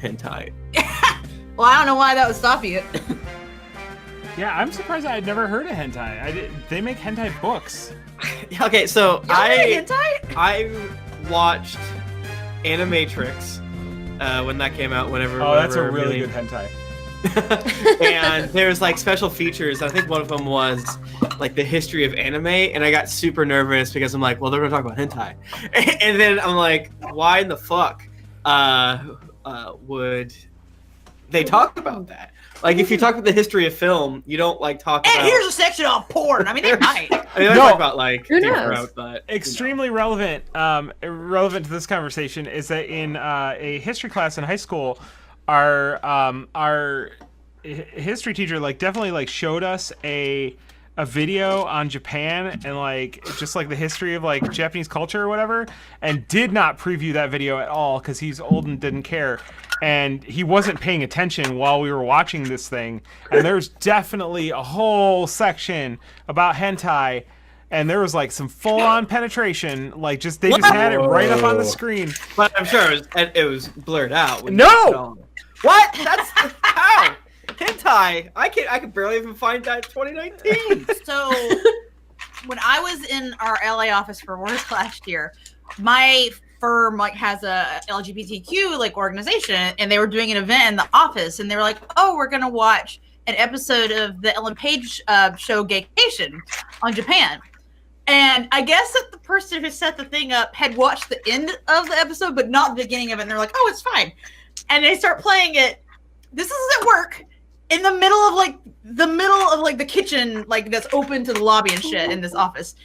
hentai. Well, I don't know why that would stop you. Yeah, I'm surprised I had never heard of hentai. They make hentai books. Okay, so Hentai? I watched Animatrix when that came out. Oh, that's a really good hentai. And there's like special features. I think one of them was like the history of anime, and I got super nervous because I'm like, well, they're gonna talk about hentai, and then I'm like, why in the fuck would they talk about that? Like, if you talk about the history of film, you don't like talk about. And here's a section on porn. I mean, they might. I mean, I talk about like Who Deep knows? Throat, but Extremely relevant to this conversation is that in a history class in high school, our history teacher definitely showed us a video on Japan and just the history of Japanese culture or whatever, and did not preview that video at all because he's old and didn't care, and he wasn't paying attention while we were watching this thing. And there's definitely a whole section about hentai, and there was some full-on penetration. They just had it right up on the screen. But I'm sure it was blurred out. No! What? That's how hentai. I could barely even find that in 2019. So, when I was in our LA office for work last year, my firm has a LGBTQ organization, and they were doing an event in the office, and they were like, "Oh, we're gonna watch an episode of the Ellen Page show Gaycation on Japan." And I guess that the person who set the thing up had watched the end of the episode, but not the beginning of it, and they're like, "Oh, it's fine." And they start playing it. This is at work. In the middle of the kitchen, that's open to the lobby and shit in this office.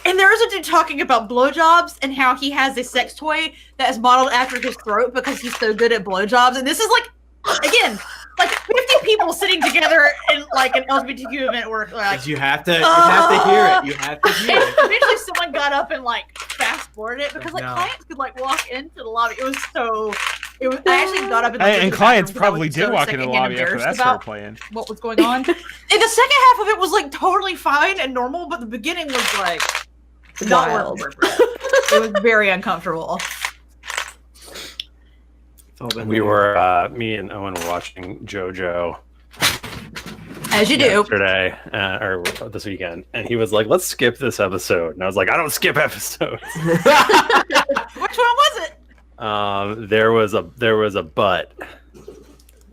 And there is a dude talking about blowjobs and how he has a sex toy that is modeled after his throat because he's so good at blowjobs. And this is again, 50 people sitting together in an LGBTQ event where you have to hear it. You have to hear it. Eventually someone got up and fast forwarded it because clients could walk into the lobby. I actually got up and clients probably did walk into the lobby after that started playing. What was going on? And the second half of it was totally fine and normal, but the beginning was not wild. It was very uncomfortable. We were me and Owen were watching JoJo As you do. yesterday or this weekend, and he was like, "Let's skip this episode," and I was like, "I don't skip episodes." Which one was it? There was a butt.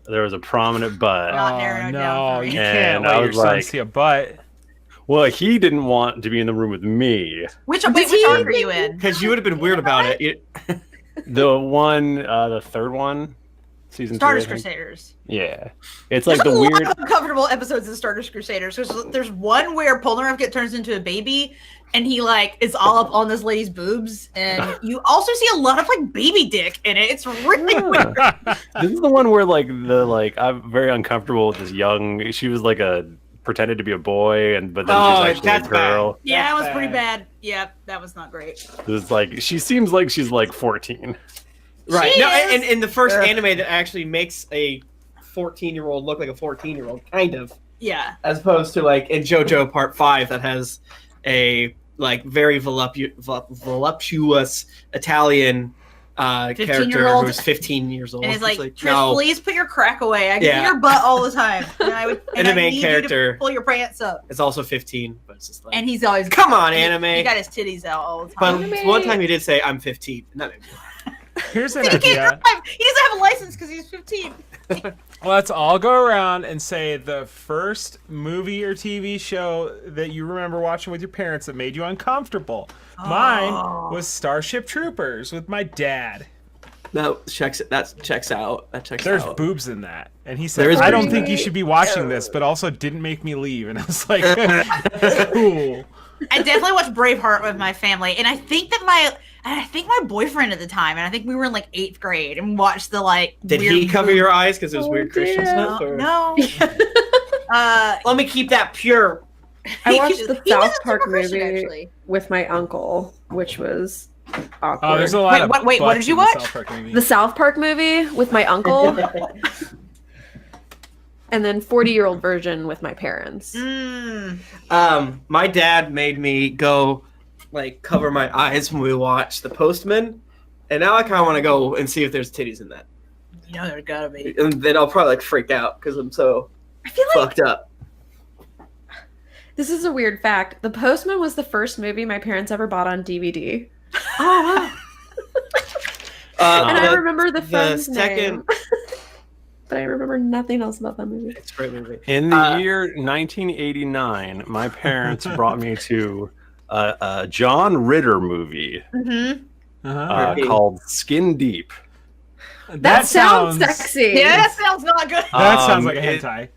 There was a prominent butt. Not narrowed no, down for me. you can't And I let your was son like- see a butt. Well, he didn't want to be in the room with me. Which arc are you in? Because you would have been weird about it. The one, the third one, season Stardust 3. I think. Crusaders. Yeah, it's There's the a lot weird. of uncomfortable episodes of Stardust Crusaders. There's one where Polnareff turns into a baby, and he is all up on this lady's boobs, and you also see a lot of baby dick in it. It's really weird. This is the one where I'm very uncomfortable with this young. She was pretended to be a boy, but then she's actually a girl. Bad. Yeah, it was That's pretty bad. bad. Yeah, that was not great. It's she seems like she's 14. Right. She No, is. and in the first anime that actually makes a 14-year-old look like a 14-year-old, kind of. Yeah. As opposed to in JoJo Part 5 that has a very voluptuous Italian character 15-year-old. who's 15 years old. And he's It's Trish, no. please put your crack away. I Yeah. get your butt all the time. And And the I main need character- you to pull your pants up. It's also 15, but it's just And he's always come on, anime. He got his titties out all the But time. Anime. one time he did say, "I'm 15." And that made me laugh. Here's an He can't idea. drive. He doesn't have a license because he's 15. Let's all go around and say the first movie or TV show that you remember watching with your parents that made you uncomfortable. Mine was Starship Troopers with my dad. That checks out. That checks There's out. boobs in that. And he There said, is I don't boobs. think you should be watching this, but also didn't make me leave. And I was like, cool. I definitely watched Braveheart with my family, and I think my boyfriend at the time, and I think we were in 8th grade and watched the Did weird he cover boob- your eyes because it was weird Christian stuff? Or? No. Let me keep that pure. I He watched was- the he was South a Park super Christian, movie actually. with my uncle, which was awkward. Oh, there's a lot of Wait, what butts did you in the watch? South Park movie. The South Park movie with my uncle, and then 40-year-old version with my parents. My dad made me go cover my eyes when we watched The Postman, and now I kind of want to go and see if there's titties in that. You know there's gotta be. And then I'll probably like freak out because I'm so I feel like fucked up. this is a weird fact. The Postman was the first movie my parents ever bought on DVD. Oh And I The- remember the friend's second- name. But I remember nothing else about that movie. It's a great movie. In the year 1989, my parents brought me to a John Ritter movie wow. Mm-hmm. Uh-huh. called Skin Deep. That sounds sexy. Yeah, that sounds not good. That sounds like a it- hentai.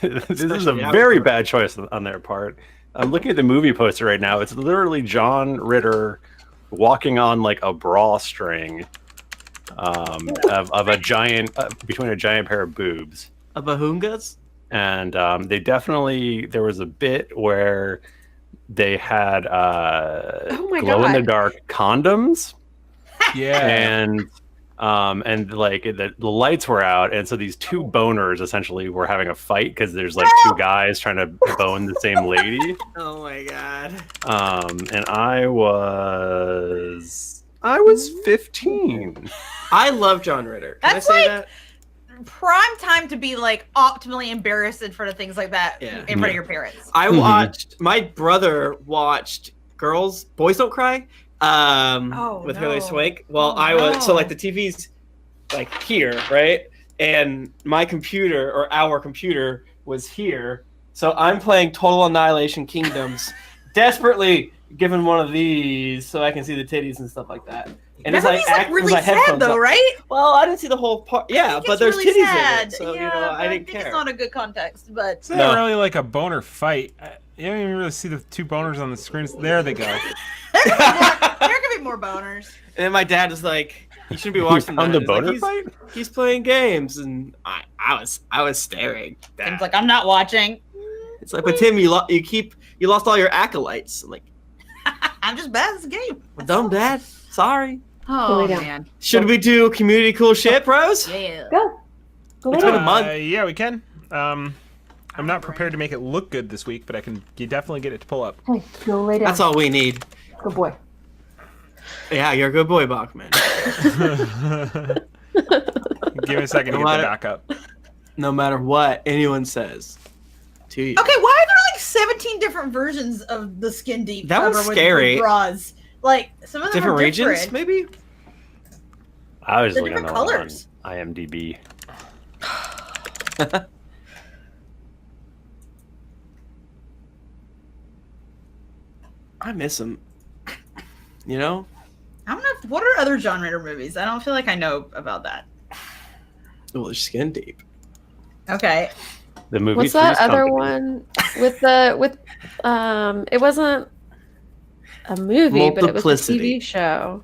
This is a Especially very outdoor. bad choice on their part. I'm looking at the movie poster right now. It's literally John Ritter walking on like a bra string of a giant between a giant pair of boobs. A Bahungas? And there was a bit where they had Oh my glow in the God. dark condoms Yeah. and like the lights were out, and so these two boners essentially were having a fight because there's like two guys trying to bone the same lady. Oh my god. And I was 15. I love John Ritter. Can That's I say like- that? Prime time to be like optimally embarrassed in front of things like that Yeah. in front of your parents. I watched. My brother watched Boys Don't Cry, with Hilary no. Swank. Well, Oh, I was so no. like the TV's like here, right, and my computer or our computer was here. So I'm playing Total Annihilation Kingdoms, desperately giving one of these so I can see the titties and stuff like that. And That it's like, movie's like with really my sad headphones though, up. right? Well, I didn't see the whole part. Yeah, It's but there's really titties sad. in it, so yeah, I but didn't think care. it's not a good context, but It's not No. really like a boner fight. You don't even really see the two boners on the screens. There they go. there could be more boners. And then my dad was like, "You shouldn't be watching On that." the He's like, boner he's, fight? he's playing games, and I was staring. Tim's like, I'm not watching. It's like, but Tim, you lost all your acolytes. I'm like, I'm just bad at this game. well, dumb dad. Sorry. Oh lay down. man. Should we do community cool shit, bros? Yeah. Go. Go It's lay been a down. month. Yeah, we can. I'm not prepared to make it look good this week, but you definitely get it to pull up. Hey, go lay down. That's all we need. Good boy. Yeah, you're a good boy, Bachmann. Give me a second to get the backup. No matter what anyone says to you. Okay, why are there like 17 different versions of the Skin Deep? That one's cover with scary. Bras. Like some of them Different are regions, different. maybe. I was They're looking at different the one colors. on IMDb. I miss them. You know. I don't know. What are other John Ritter movies? I don't feel like I know about that. Well, there's Skin Deep. Okay. The movie. What's that Three's other Company. one it wasn't a movie, but it was a Multiplicity. TV show.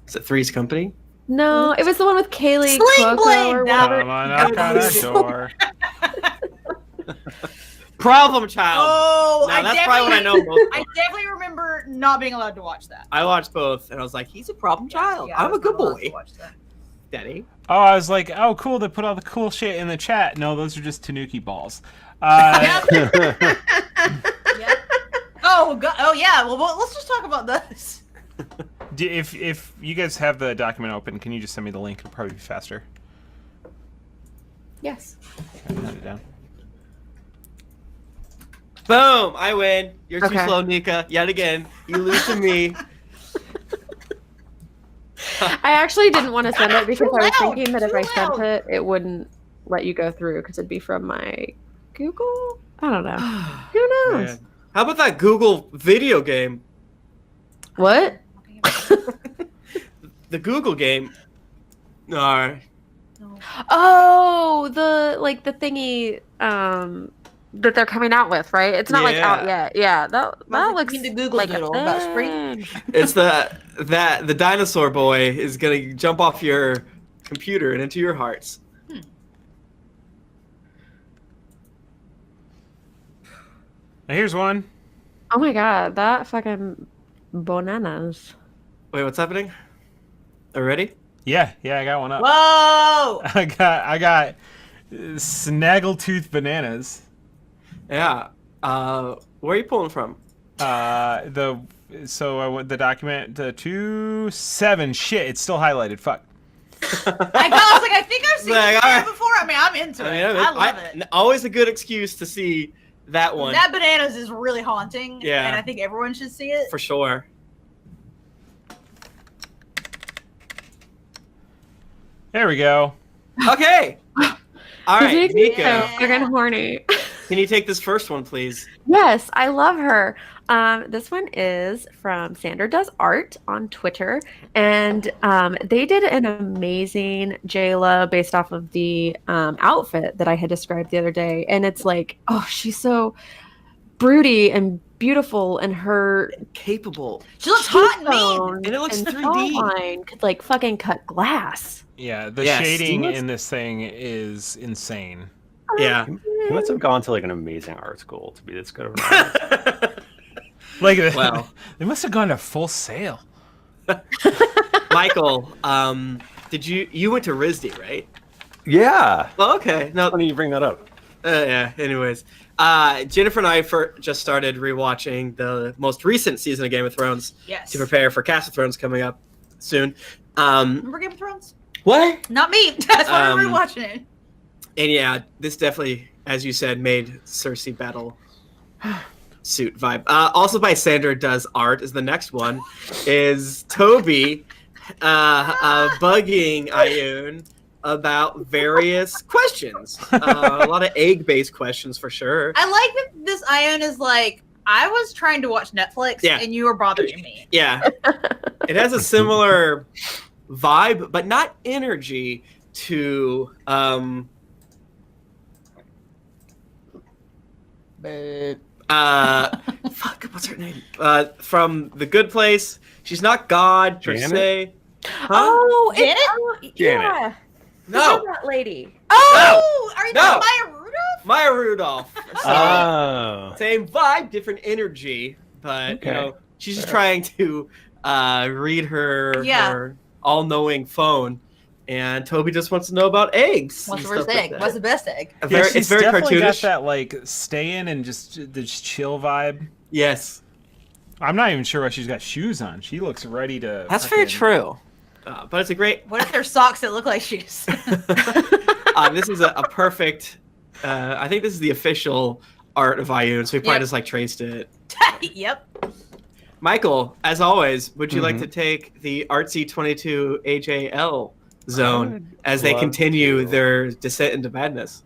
Is it Three's Company? No, it was the one with Kaylee Sling Cuoco Blade! or Now- whatever. Come on up Yeah. on that door. Problem Child. Oh, now that's probably what I know most. I definitely remember not being allowed to watch that. I watched both, and I was like, "He's a problem child. Yeah, I I'm a was good not allowed to boy, watch that. Daddy." Oh, I was like, oh, cool. They put all the cool shit in the chat. No, those are just Tanuki balls. Uh, Yep. Oh, oh yeah. Well, let's just talk about this. if you guys have the document open, can you just send me the link? It'll probably be faster. Yes. Okay, I'll note it down. Boom! I win. You're too Okay. slow, Nika. Yet again, you lose to me. I actually didn't want to send it because I was loud, thinking that if too I sent loud. it, it wouldn't let you go through because it'd be from my Google. I don't know. Who knows? Man. How about that Google video game? What? The Google game. No. Oh, the thingy that they're coming out with, right? It's not like out Yeah. yet. Yeah, that Like looks the Google like Doodle a about spring. thing. It's the dinosaur boy is gonna jump off your computer and into your hearts. Now, here's one. Oh my god, that fucking bananas. Wait, what's happening? Are you ready? Yeah, I got one up. Whoa! I got snaggletooth bananas. Yeah. Where are you pulling from? The So I went the document to 2-7. Shit, it's still highlighted. Fuck. I was like, I think I've seen Like, this all video right. before. I mean, I'm into it. I love it. Always a good excuse to see that one. That bananas is really haunting. Yeah. And I think everyone should see it. For sure. There we go. Okay. All right, It's Nika, Yeah. Friggin' horny. can you take this first one, please? Yes, I love her. This one is from Sandra Does Art on Twitter, and they did an amazing Jayla based off of the outfit that I had described the other day. And it's like, oh, she's so broody and beautiful, and her Capable. She looks hot and mean. cheekbone And it looks and 3D. jawline could like fucking cut glass. Yeah, the Yes. shading Let's- in this thing is insane. Yeah. He must have gone to like an amazing art school to be this good of an artist. Like, Wow. they must have gone to Full Sail. Michael, did you went to RISD, right? Yeah. Oh, okay. No, Funny you bring that up. yeah. Anyways, Jennifer and I just started rewatching the most recent season of Game of Thrones Yes. to prepare for Cast of Thrones coming up soon. Remember Game of Thrones? What? Not me. That's why we're Um, watching it. And yeah, this definitely, as you said, made Cersei battle suit vibe. Also by Sandra Does Art is the next one. Is Toby bugging Ioun about various questions. A lot of egg-based questions for sure. I like that this Ioun is like, I was trying to watch Netflix Yeah. and you were bothering me. Yeah. It has a similar vibe, but not energy to fuck, what's her name? From The Good Place. She's not God per Janet? se. Oh, Janet? Yeah. No. Who's that lady? Oh, are you No. talking Maya Rudolph? Maya Rudolph. Oh. Same vibe, different energy, but Okay. you know, she's just trying to read her, Yeah. her all-knowing phone, and Toby just wants to know about eggs. What's the and worst stuff like egg? that. What's the best egg? Very, she's it's very definitely got cartoonish. that like stay in and just the chill vibe. Yes, I'm not even sure why she's got shoes on. She looks ready to. that's very fucking- true. But it's a great. What if there's socks that look like shoes? This is a perfect. I think this is the official art of Ioun, so we probably Yep. just like traced it. Yep. Michael, as always, would you like Mhm. to take the artsy 22 AJL zone would as they love continue to. their descent into madness?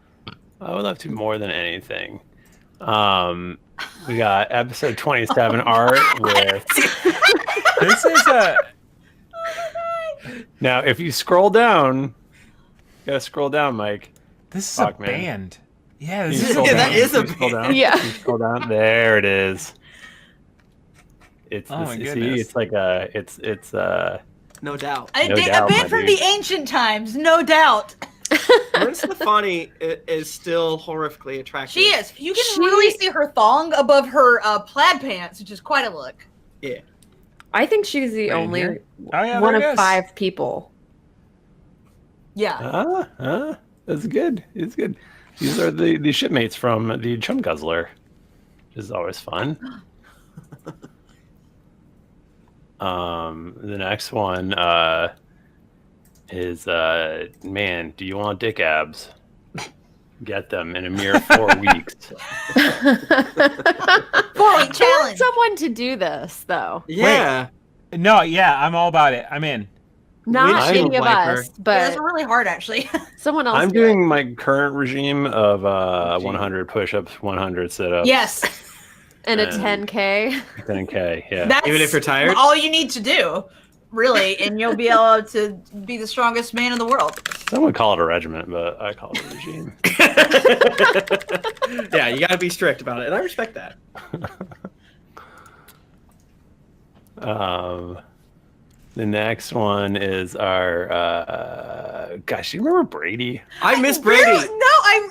I would love to more than anything. We got episode 27 art with. This is a. Now, if you scroll down, you gotta scroll down, Mike. This is Fuck, a man. band. Yeah, You this is scroll Yeah, down. that is a You scroll band. down. Yeah. You scroll down. There it is. It's Oh my see, goodness. it's like a it's No doubt. A No band doubt, my from dude. the ancient times, no doubt. Marissa Stefani is still horrifically attractive. She is. You can She- really see her thong above her plaid pants, which is quite a look. Yeah. I think she's the Right only here? Oh yeah, one there it of is. 5 people. Yeah. That's good. It's good. These are the shipmates from the Chum Guzzler, which is always fun. The next one is man, do you want dick abs? Get them in a mere 4 weeks. 4-week I challenge. want someone to do this though. Yeah. No, yeah, I'm all about it. I'm in. Not Windshield any of wiper. us, Yeah, but those are really hard, actually. someone else. I'm do it. doing my current regime of 100 push-ups, 100 sit-ups. Yes. And a and- 10K. 10K, yeah. That's Even if you're tired? all you need to do, really, and you'll be able to be the strongest man in the world. Some would call it a regiment, but I call it a regime. Yeah, you gotta be strict about it, and I respect that. The next one is our gosh, you remember Brady? I miss Brady. No,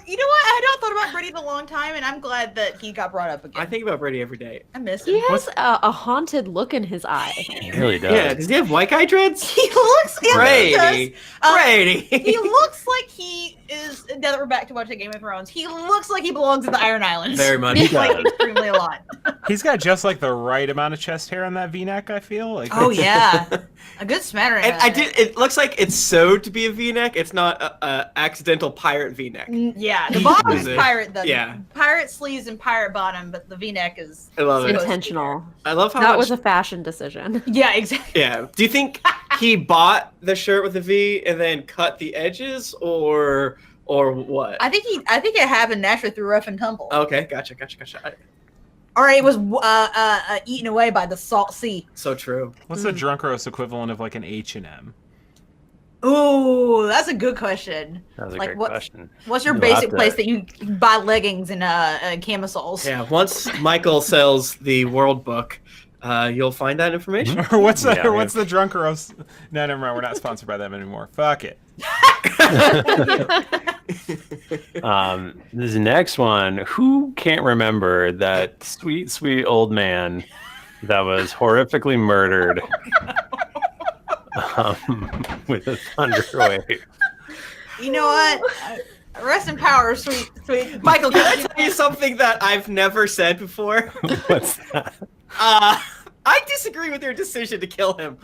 you know what? had not thought about Brady in a long time, and I'm glad that he got brought up again. I think about Brady every day. I miss He him. has a haunted look in his eye. He really does. Yeah, does he have white guy dreads? He looks Brady. Brady. He looks like he is. Now that we're back to watching Game of Thrones, he looks like he belongs in the Iron Islands. Very much. He Like does. extremely a lot. He's got just like the right amount of chest hair on that V-neck. I feel like. Oh yeah, a good smattering. And of I it. did. It looks like it's sewed to be a V-neck. It's not a accidental pirate V-neck. Yeah, the bottom is Is it? pirate. The Yeah. pirate sleeves and pirate bottom, but the V-neck is. I love it. Intentional. I love how That much. was a fashion decision. Yeah, exactly. Yeah. Do you think he bought the shirt with the V and then cut the edges, or what? I think it happened naturally through rough and tumble, Okay, gotcha. or it was eaten away by the salt sea. So true. What's the drunk roast equivalent of like an H&M? Ooh, that's a good question. That was a Like, great what- question. What's your You'll basic have to- place that you buy leggings and camisoles? Yeah. Once Michael sells the World Book, you'll find that information. Or what's the Yeah, what's the drunk roast? No, never mind. We're not sponsored by them anymore. Fuck it. This next one, who can't remember that sweet, sweet old man that was horrifically murdered with a thunder wave? You know what? Rest in power, sweet. Michael, can I tell you something that I've never said before? What's that? I disagree with your decision to kill him.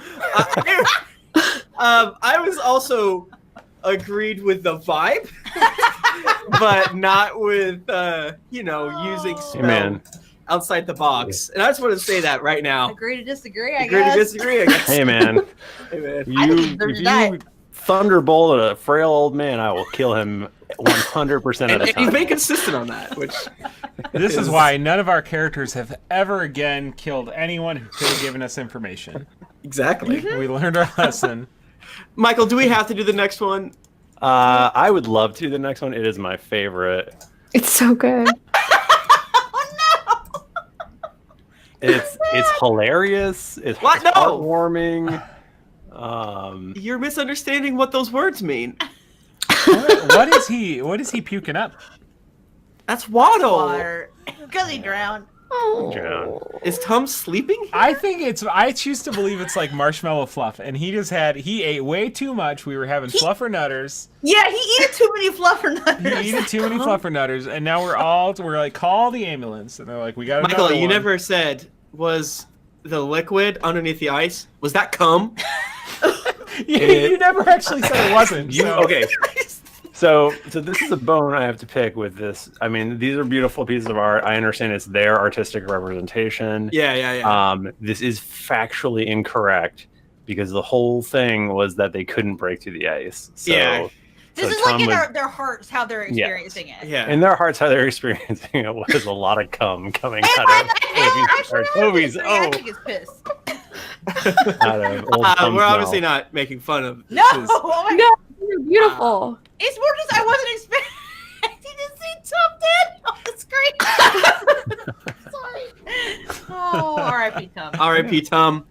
I was also agreed with the vibe, but not with using spell man. outside the box. And I just want to say that right now. Agree to disagree, I Agree to guess. disagree, I guess. Hey, man. Hey, man. I think he You, deserves if to you thunderbolt a frail old man, I will kill him 100% of And the you've time. been consistent on that, which This is why none of our characters have ever again killed anyone who could have given us information. exactly. We learned our lesson. Michael, do we have to do the next one? I would love to. The next one, it is my favorite. It's so good. It's hilarious. It's What? No! heartwarming. You're misunderstanding what those words mean. What is he puking up? That's Waddle. Water. Because he drowned. Drown. Is Tom sleeping? I choose to believe it's like marshmallow fluff, and he ate way too much. We were having fluffernutters. Yeah, he eated too many fluffernutters. He ate too many fluffernutters, and now we're like, call the ambulance, and they're like, we got Michael, another you one. never said, was the liquid underneath the ice, was that cum? You never actually said it wasn't. so- Okay. So this is a bone I have to pick with this. I mean, these are beautiful pieces of art. I understand it's their artistic representation. Yeah. This is factually incorrect because the whole thing was that they couldn't break through the ice. So, Yeah. This so is like Tom in would- their hearts, how they're experiencing it. Yeah. in their hearts, how they're experiencing it was a lot of cum coming And out of I Toby's. I think it's pissed. Out of old Tom's we're obviously mouth. not making fun of No, this is- oh my No, you're beautiful. It's more just I wasn't expecting to see Tom dead on the screen. Sorry. Oh, R.I.P. Tom. R.I.P. Tom.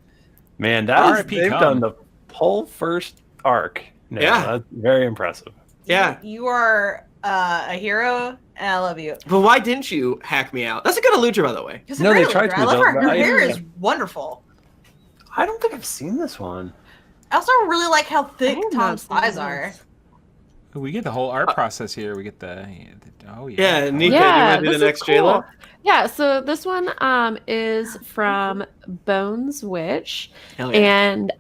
Man, that was, R.I.P. they've cum. done the whole first arc. No, Yeah. that's very impressive. Yeah. You are a hero, and I love you. But why didn't you hack me out? That's a good Elutra, by the way. Just No, they really, tried to, I love though, her. but Her I- hair is wonderful. I don't think I've seen this one. I also really like how thick I have Tom's not eyes seen are. this. We get the whole art process here. We get the oh yeah. Yeah, Nika, do you Yeah, want to do this the is next cool. Jayla? Yeah, so this one is from Bones Witch, Hell yeah.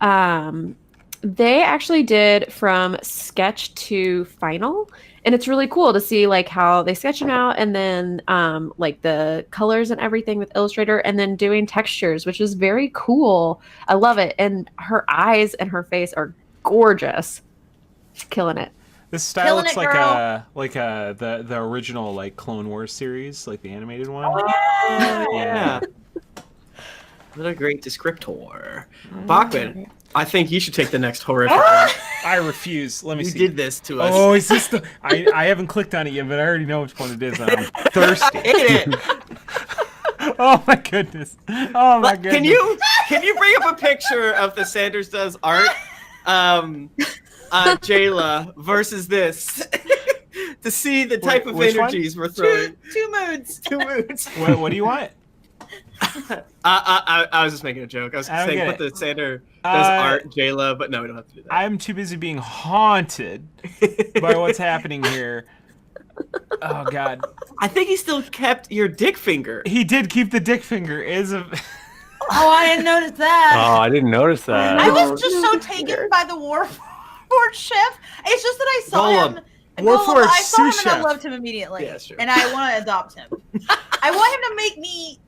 and they actually did from sketch to final, and it's really cool to see like how they sketch them out, and then like the colors and everything with Illustrator, and then doing textures, which is very cool. I love it, and her eyes and her face are gorgeous. She's killing it. This style Killing looks it, like girl. the original like Clone Wars series, like the animated one. Yeah. What a great descriptor. Bachmann, I think you should take the next horrific one. I refuse. Let me You see. did this to us. Oh, is this the? I haven't clicked on it yet, but I already know which one it is. And I'm I thirsty. hate it. Oh my goodness. Oh my goodness. Can you bring up a picture of the Sanders Does art? Jayla versus this. to see the type of which one? energies we're throwing. Two moods. Two moods. What do you want? I was just making a joke. I was I don't saying get put it. the Sander does art, Jayla, but no, we don't have to do that. I'm too busy being haunted by what's happening here. Oh God. I think he still kept your dick finger. He did keep the dick finger. Oh, I didn't notice that. Oh, I didn't notice that. I was just so taken by the Warforged chef. It's just that I saw Golem. him. Warforged I saw him sous and I chef. loved him immediately. Yeah, sure. And I want to adopt him. I want him to make me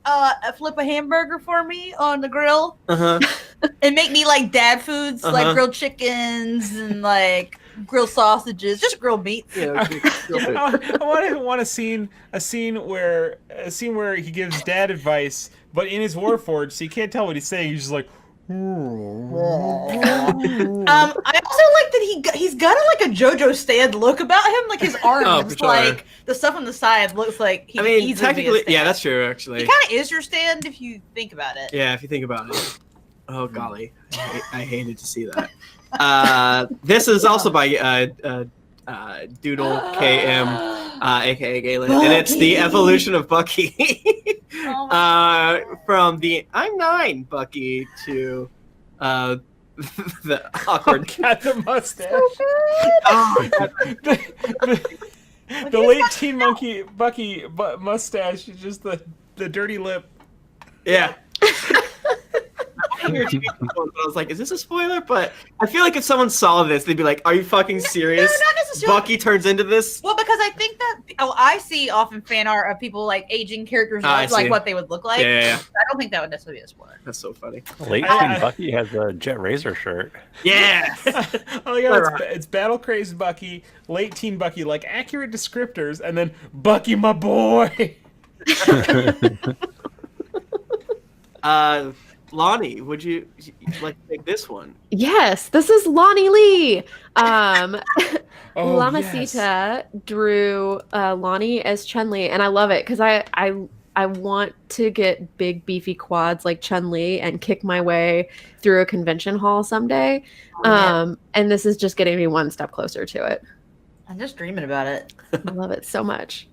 flip a hamburger for me on the grill and make me like dad foods, like grilled chickens and like grilled sausages, just grilled meats. Yeah, I want a scene where he gives dad advice, but in his Warforged, so you can't tell what he's saying. He's just like. I also like that he's got like a JoJo stand look about him, like his arms, for sure. like the stuff on the side looks like he. I could mean, easily be a technically, stand. yeah, that's true. Actually, He kind of is your stand if you think about it. yeah, if you think about it. Oh golly, I hated to see that. This is also by Doodle KM, aka Galen, and it's the evolution of Bucky. From the I'm 9 Bucky to the awkward Got the mustache. oh, the late teen monkey Bucky mustache is just the dirty lip. yeah. I was like, is this a spoiler? But I feel like if someone saw this, they'd be like, are you fucking serious? No, not necessarily. Bucky turns into this? Well, because I think that I see often fan art of people like aging characters I like see. what they would look like. Yeah. I don't think that would necessarily be a spoiler. That's so funny. Late I- Teen Bucky has a Jet Razor shirt. Yeah. Oh yeah, it's battle crazed Bucky, late teen Bucky, like accurate descriptors, and then Bucky, my boy. Lahni, would you like to take this one? Yes, this is Lonnie Lee. Oh, Lamasita drew Lonnie as Chun-Li, and I love it because I want to get big beefy quads like Chun-Li and kick my way through a convention hall someday. And this is just getting me one step closer to it. I'm just dreaming about it. I love it so much.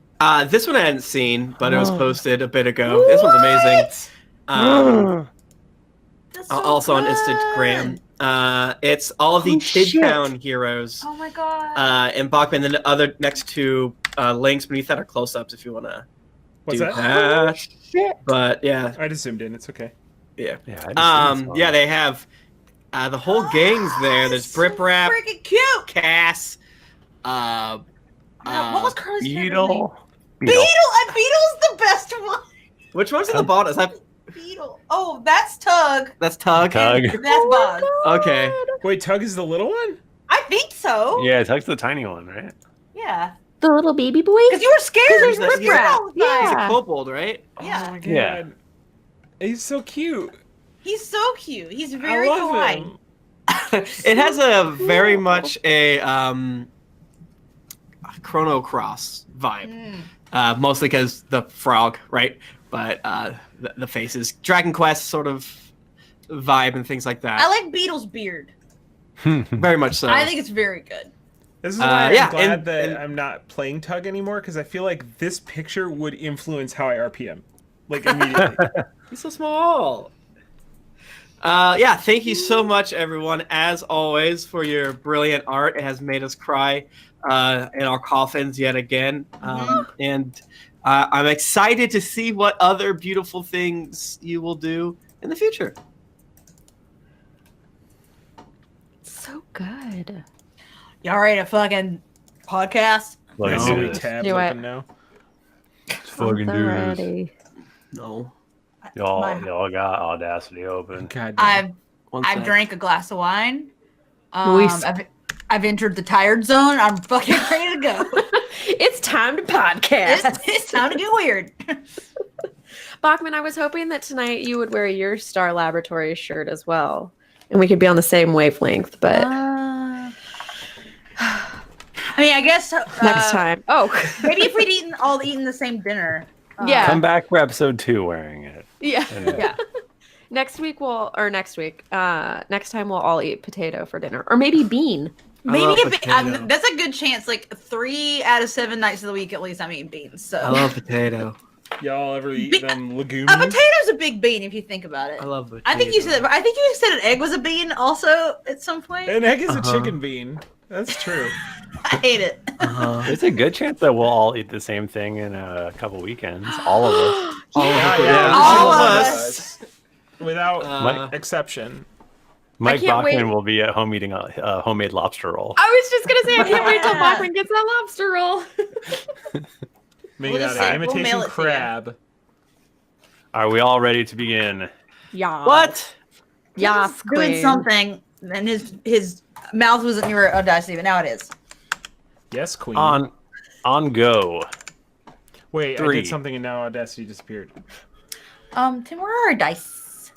This one I hadn't seen, but it was posted a bit ago. This one's amazing. That's so Also on good. Instagram. It's all of the Kidtown heroes. Oh my god. And Bachmann, and then the other next two links beneath that are close-ups if you want to What's do that? that. But yeah, I just zoomed in. It's okay. yeah. Yeah, I just seen this Yeah, they have the whole gang's there. There's Brip Rap, Freaking cute. Cass, What was Carly's Beetle. Beetle. And Beetle's the best one. which one's in the bottom? Is that Beetle. Oh, that's Tug. that's Tug? Tug. That's Boz. Okay. Wait, Tug is the little one? I think so. Yeah, Tug's the tiny one, right? Yeah. The little baby boy? Because you were scared. He's There's a- Rip Rap all the time. He's a Yeah. kobold, right? Yeah. Oh my God. Yeah. He's so cute. He's so cute. He's very I love kawaii. him. It has a very much a Chrono Cross vibe. Mostly because the frog, right? But the faces, Dragon Quest sort of vibe and things like that. I like Beetle's beard. Very much so. I think it's very good. This is why yeah, I'm glad and- that and- I'm not playing Tug anymore, because I feel like this picture would influence how I RPM. Like, immediately. He's so small. Yeah, thank you so much, everyone, as always, for your brilliant art. It has made us cry in our coffins yet again. And I'm excited to see what other beautiful things you will do in the future. So good. Y'all ready to fucking podcast? Let's So do many this. tabs Do it. open now. Fucking do this. Alrighty. No. Y'all got Audacity open. God damn. I've drank a glass of wine. Nice. I've entered the tired zone. I'm fucking ready to go. It's time to podcast. It's time to get weird. Bachmann, I was hoping that tonight you would wear your Star Laboratories shirt as well, and we could be on the same wavelength. But I mean, I guess next time. Oh, maybe if we'd all eaten the same dinner. Yeah. Come back for episode 2 wearing it. yeah. Yeah. Next time we'll all eat potato for dinner, or maybe bean Maybe love a potato. that's a good chance. Like 3 out of 7 nights of the week, at least I'm eating beans. So I love potato. Y'all ever eat them legumes? a potato's a big bean if you think about it. I love potato. I think you said an egg was a bean also at some point. An egg is a Uh-huh. chicken bean. That's true. I hate it. There's a good chance that we'll all eat the same thing in a couple weekends. All of us. All of us. Without Mike- exception. Mike can't wait. Bachmann will be at home eating a homemade lobster roll. I was just gonna say I can't wait till Bachmann gets that lobster roll. Maybe We'll that just say- an we'll imitation mail it to you. crab. Are we all ready to begin? Yeah. What? Yes, Doing queen. something, and his mouth wasn't near Audacity, but now it is. Yes, queen. On go. Wait, I 3. did something and now Audacity disappeared. Tim, where are our dice?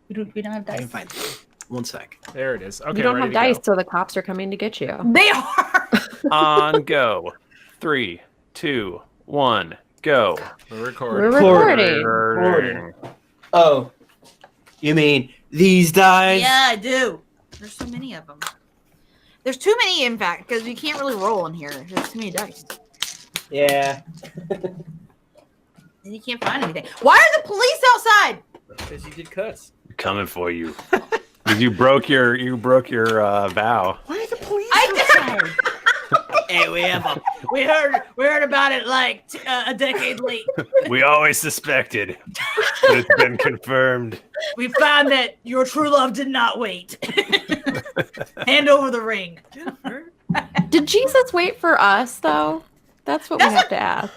We don't have I can dice. find it. 1 sec. There it is. Okay, You don't ready have to dice, go. so the cops are coming to get you. They are. On go. 3, 2, 1, go. We're recording. We're recording. Oh, you mean these dice? Yeah, I do. There's so many of them. There's too many, in fact, because you can't really roll in here. There's too many dice. Yeah. And you can't find anything. Why are the police outside? Because you did cuts. Coming for you. 'Cause you broke your vow. Why are the police I did. Hey, We heard about it like a decade late. We always suspected, but it's been confirmed. We found that your true love did not wait. Hand over the ring. Did Jesus wait for us though? That's what we have to ask.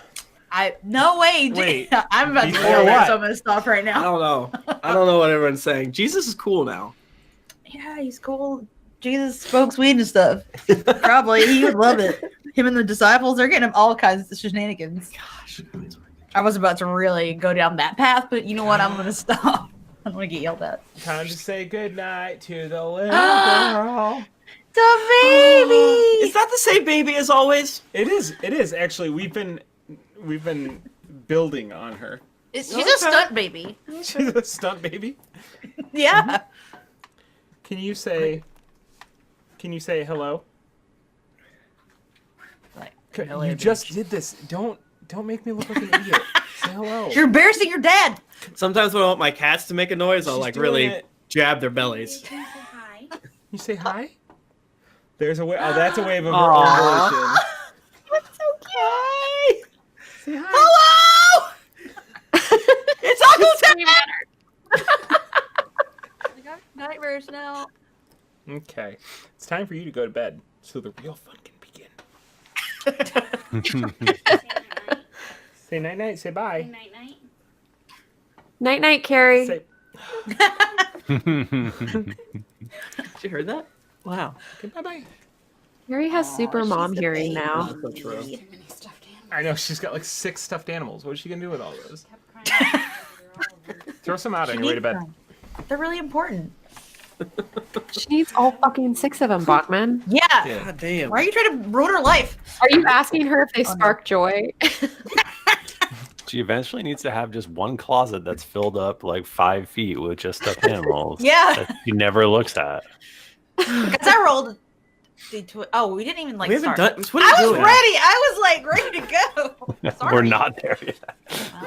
No way. Wait, I'm about to before go there, what? so I'm gonna stop right I now. don't know. I don't know what everyone's saying. Jesus is cool now. Yeah, he's cool. Jesus smokes weed and stuff. Probably he would love it. Him and the disciples, they're getting him all kinds of shenanigans. Gosh. I was about to really go down that path, but you know what? I'm gonna stop. I don't want to get yelled at. Time to say goodnight to the little girl. The baby. Is that the same baby as always? It is actually. We've been building on her. She's a stunt baby. She's a stunt baby. Yeah. Can you say hello? Like, You just did this. Don't make me look like an idiot. Say hello. You're embarrassing your dad. Sometimes when I want my cats to make a noise, I'll She's like doing really it. jab their bellies. You say hi? There's a way. Oh, that's a wave of her Aw. own version. That's so cute. Say hi. Hello. It's Uncle Ted. Nightmares now. Okay. It's time for you to go to bed so the real fun can begin. Say night night. Say bye. Night night. Night night, Carrie. Say You heard that? Wow. bye bye. Carrie has super mom hearing now. That's so true. Too many stuffed animals. I know she's got like 6 stuffed animals. What is she gonna do with all those? Kept crying. They're all over. Throw some out on your way to bed. They're really important. She needs all fucking 6 of them, Bachmann. Yeah. Yeah. God damn. Why are you trying to ruin her life? Are you asking her if they no. spark joy? She eventually needs to have just one closet that's filled up like 5 feet with just stuffed animals. Yeah. That she never looks at. Because I rolled. Oh, we didn't even like We haven't start. done. What are you I was doing? ready. I was like ready to go. Sorry. We're not there yet.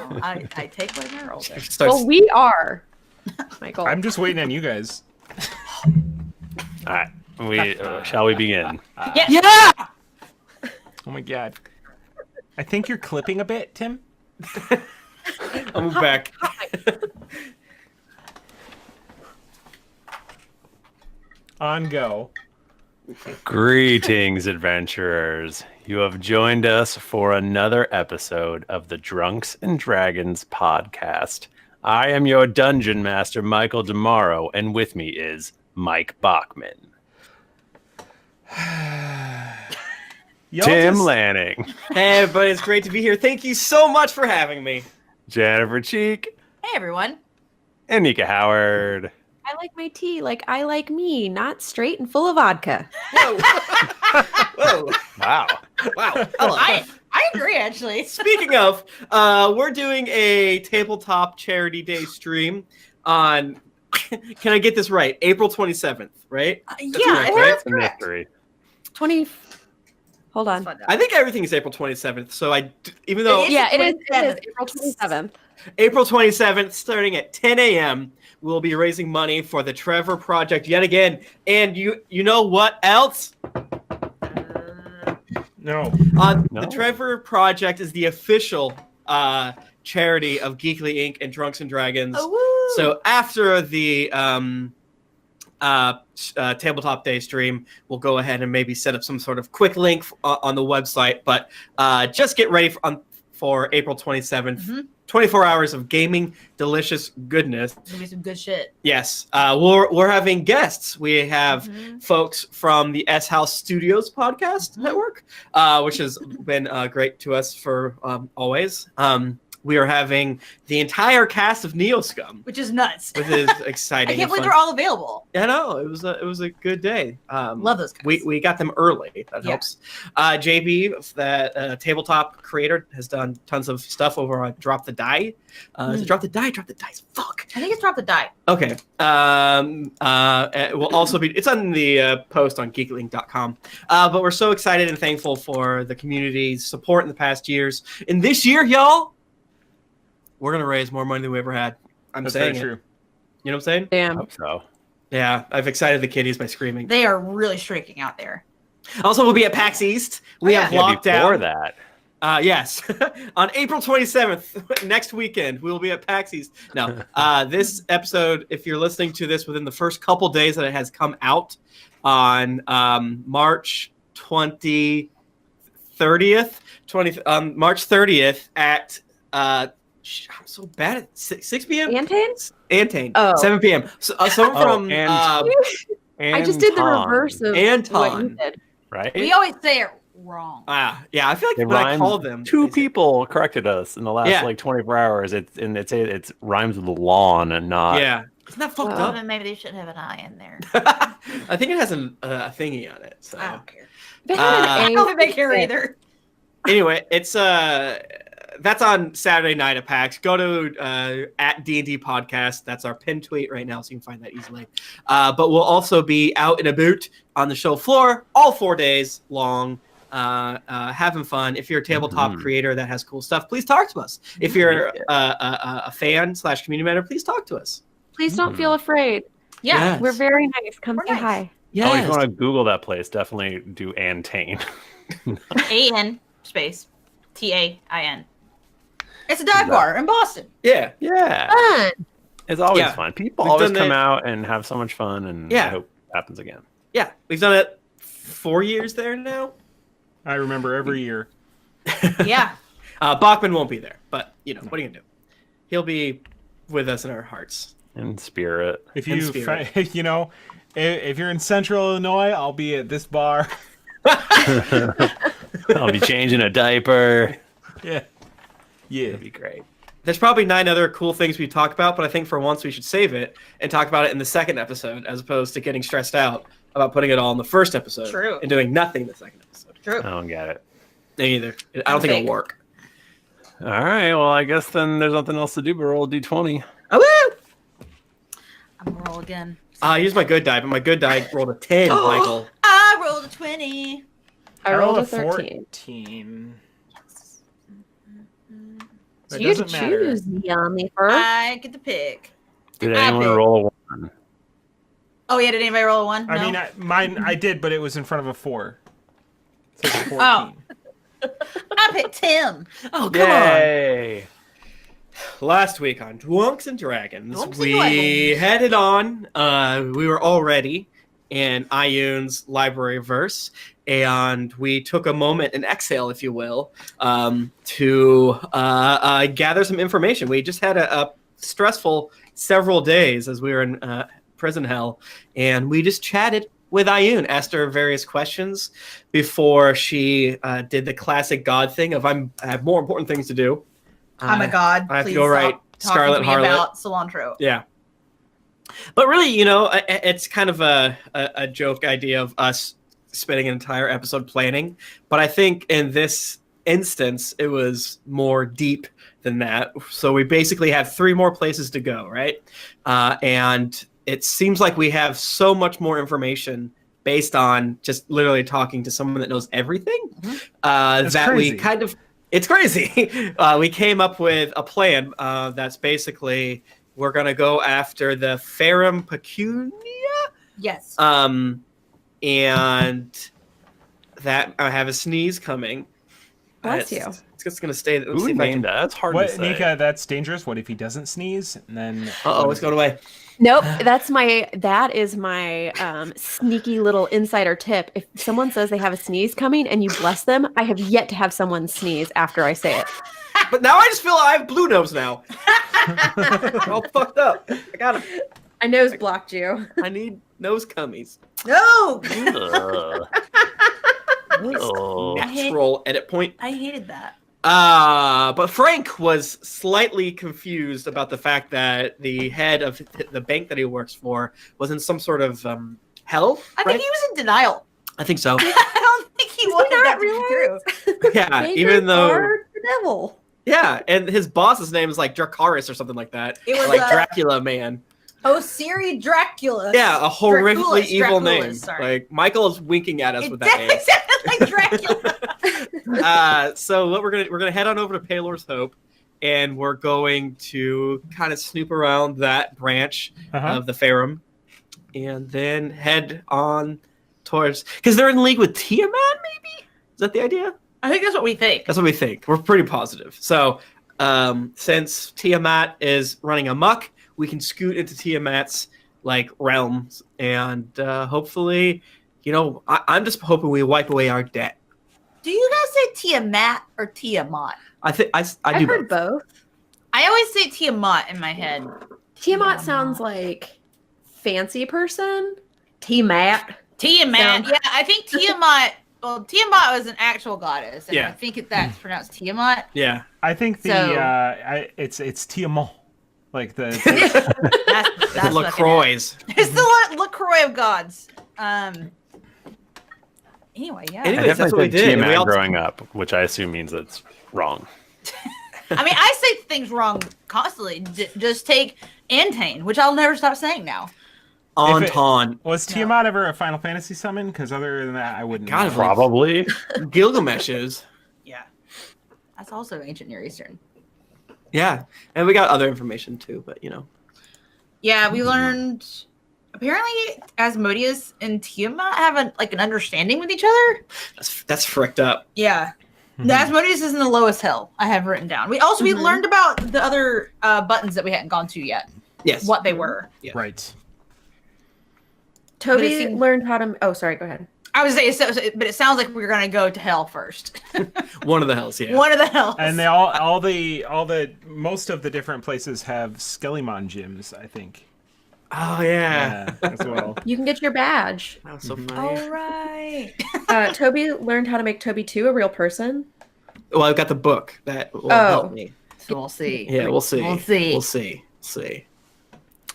Well, I take what I rolled. Starts- Well, we are. Michael. I'm just waiting on you guys. All right. Shall we begin? Yeah. Oh my god. I think you're clipping a bit, Tim. I'll move back. On go. Greetings, adventurers. You have joined us for another episode of the Drunks and Dragons podcast. I am your dungeon master, Michael DiMauro, and with me is Mike Bachmann. Y'all Tim just- Lanning. Hey, everybody, it's great to be here. Thank you so much for having me. Jennifer Cheek. Hey everyone. And Nika Howard. I like my tea like I like me, not straight and full of vodka. Whoa. Whoa. Wow. Wow. Hello. I agree actually. Speaking of, we're doing a tabletop charity day stream on, can I get this right? April 27th, right? Yeah, correct, that's right? It's a correct. mystery. 20. Hold on. I think everything is April 27th. So even though Yeah, it is April 27th. April 27th, starting at 10 a.m., we'll be raising money for the Trevor Project yet again. And you know what else? No. The Trevor Project is the official charity of Geekly Inc. and Drunks and Dragons. Oh, So after the Tabletop Day stream, we'll go ahead and maybe set up some sort of quick link on the website. But just get ready for April 27th. 24 hours of gaming, delicious goodness. It's gonna be some good shit. Yes, we're having guests. We have folks from the S House Studios podcast network, which has been great to us for always. We are having the entire cast of Neoscum, Which is nuts. which is exciting. I can't and believe fun. they're all available. Yeah, no, it was a good day. Love those guys. We got them early. That helps. JB, that tabletop creator, has done tons of stuff over on Drop the Die. Is it Drop the Die? Drop the Dice. Fuck. I think it's Drop the Die. Okay. It will also be. It's on the post on GeeklyInc.com. But we're so excited and thankful for the community's support in the past years. And this year, y'all, we're gonna raise more money than we ever had. I'm That's saying very it. true. You know what I'm saying? I Damn. hope so. Yeah, I've excited the kiddies by screaming. They are really streaking out there. Also, we'll be at PAX East. We have Yeah, before lockdown. that. Yes, on April 27th, next weekend, we will be at PAX East. No, this episode, if you're listening to this within the first couple days that it has come out on March 30th March 30th at I'm so bad at 6 p.m. Antane. Oh. 7 p.m. So, someone from I just did the reverse of what you Anton. did. Right? We always say it wrong. Yeah, I feel like It when I rhymes- called them, Two they said- people corrected us in the last like 24 hours. It's rhymes with lawn and not. Yeah, isn't that fucked Well, up? then maybe they should have an eye in there. I think it has a thingy on it. So I don't care. They had I an don't A. think they care either. anyway, it's that's on Saturday night at PAX. Go to at D&D Podcast. That's our pinned tweet right now, so you can find that easily. But we'll also be out and about on the show floor all 4 days long, having fun. If you're a tabletop creator that has cool stuff, please talk to us. If you're a fan / community member, please talk to us. Please don't feel afraid. Yeah. Yes. We're very nice. Come We're say nice. hi. Oh, if you want to Google that place, definitely do Antane. AN space TAIN. It's a dive bar in Boston. Yeah. Yeah. Fun. It's always Yeah. fun. People We've always done come that- out and have so much fun, and Yeah. I hope it happens again. Yeah. We've done it 4 years there now. I remember every year. Yeah. Bachmann won't be there, but what are you gonna do? He'll be with us in our hearts. In spirit. If In you, spirit. if you're in Central Illinois, I'll be at this bar. I'll be changing a diaper. Yeah. Yeah. It'd be great. There's probably 9 other cool things we talk about, but I think for once we should save it and talk about it in the second episode, as opposed to getting stressed out about putting it all in the first episode True. and doing nothing in the second episode. True. I don't get it. Me either. I don't think it'll work. All right. Well, I guess then there's nothing else to do but roll D20. Oh, woo! I'm gonna roll again. I used my good die, but my good die rolled a 10, Michael. I rolled a 20. I rolled a 13. 13. That You doesn't matter. choose, yummy fur. I get the pick. Did I anyone bet. roll a 1? Oh yeah, did anybody roll a 1? I No? mean, I did, but it was in front of a 4. So it's 14. Oh. I picked Tim. Oh, come on. Yay! Last week on Drunks and Dragons, Drunks and we Dragons. headed on. We were already in Ioun's library verse, and we took a moment, an exhale, if you will, to gather some information. We just had a stressful several days as we were in prison hell, and we just chatted with Ioun, asked her various questions before she did the classic God thing of I have more important things to do. Oh my God! I have to please go write stop Scarlet talking to me Harlot. about cilantro. Yeah. But really, it's kind of a joke idea of us spending an entire episode planning. But I think in this instance, it was more deep than that. So we basically have 3 more places to go, right? And it seems like we have so much more information based on just literally talking to someone that knows everything. That's That crazy. we kind of, it's crazy. We came up with a plan that's basically we're gonna go after the Ferrum Pecunia. Yes. And that I have a sneeze coming. Bless It's- you. It's just gonna stay. Let's Who see if I named can. that? That's hard to What, say. Nika? That's dangerous. What if he doesn't sneeze? And then Uh-oh, it's going away. Nope, that is my sneaky little insider tip. If someone says they have a sneeze coming and you bless them, I have yet to have someone sneeze after I say it. But now I just feel I have blue nose now. All fucked up. I got him. I nose blocked you. I need nose cummies. No. Ugh. Ugh. Natural edit point. I hated that. But Frank was slightly confused about the fact that the head of the bank that he works for was in some sort of hell. I right? think he was in denial. I think so. I don't think he wanted not that to be true. Yeah, They even though. are the devil. Yeah, and his boss's name is like Dracarys or something like that. It was, like Dracula man. Siri Dracula. Yeah, a horrifically evil Draculus, name. sorry. Like Michael is winking at us It with that name. definitely sounded like Dracula. So what we're gonna head on over to Palor's Hope, and we're going to kind of snoop around that branch of the Ferrum, and then head on towards because they're in league with Tiamat. Maybe is that the idea? I think that's what we think. That's what we think. We're pretty positive. So since Tiamat is running amok, we can scoot into Tiamat's like realms, and hopefully, I'm just hoping we wipe away our debt. Do you guys say Tiamat or Tiamat? I think I I've do heard both. both. I always say Tiamat in my head. Tiamat sounds like fancy person. Tiamat. Tiamat. So- Yeah, I think Tiamat. Well, Tiamat was an actual goddess, and Yeah. I think that's pronounced Tiamat. Yeah. I think it's Tiamat, like the That's That's LaCroix. It's the LaCroix of gods. Anyway, yeah. I Anyways, that's what we definitely did. said and we Tiamat all- growing up, which I assume means it's wrong. I mean, I say things wrong constantly. Just take Antane, which I'll never stop saying now. Anton. was Tiamat ever a Final Fantasy summon? Because other than that, I wouldn't. God, know. if Probably. Gilgamesh is. Yeah. That's also ancient Near Eastern. Yeah. And we got other information too, but Yeah, we learned apparently Asmodeus and Tiamat have an understanding with each other. that's fricked up. Yeah. The Asmodeus is in the lowest hell, I have written down. We learned about the other buttons that we hadn't gone to yet. Yes. What they were. Yeah. Right. But it Toby seemed- learned how to. Oh, sorry. Go ahead. I was saying, but it sounds like we're gonna go to hell first. One of the hells, yeah. One of the hells. And they most of the different places have Skellimon gyms, I think. Oh yeah. As well. You can get your badge. That was so funny. All right. Toby learned how to make Toby 2 a real person. Well, I've got the book that will Oh. help me. So we'll see. Yeah, we'll see. We'll see. We'll see. See.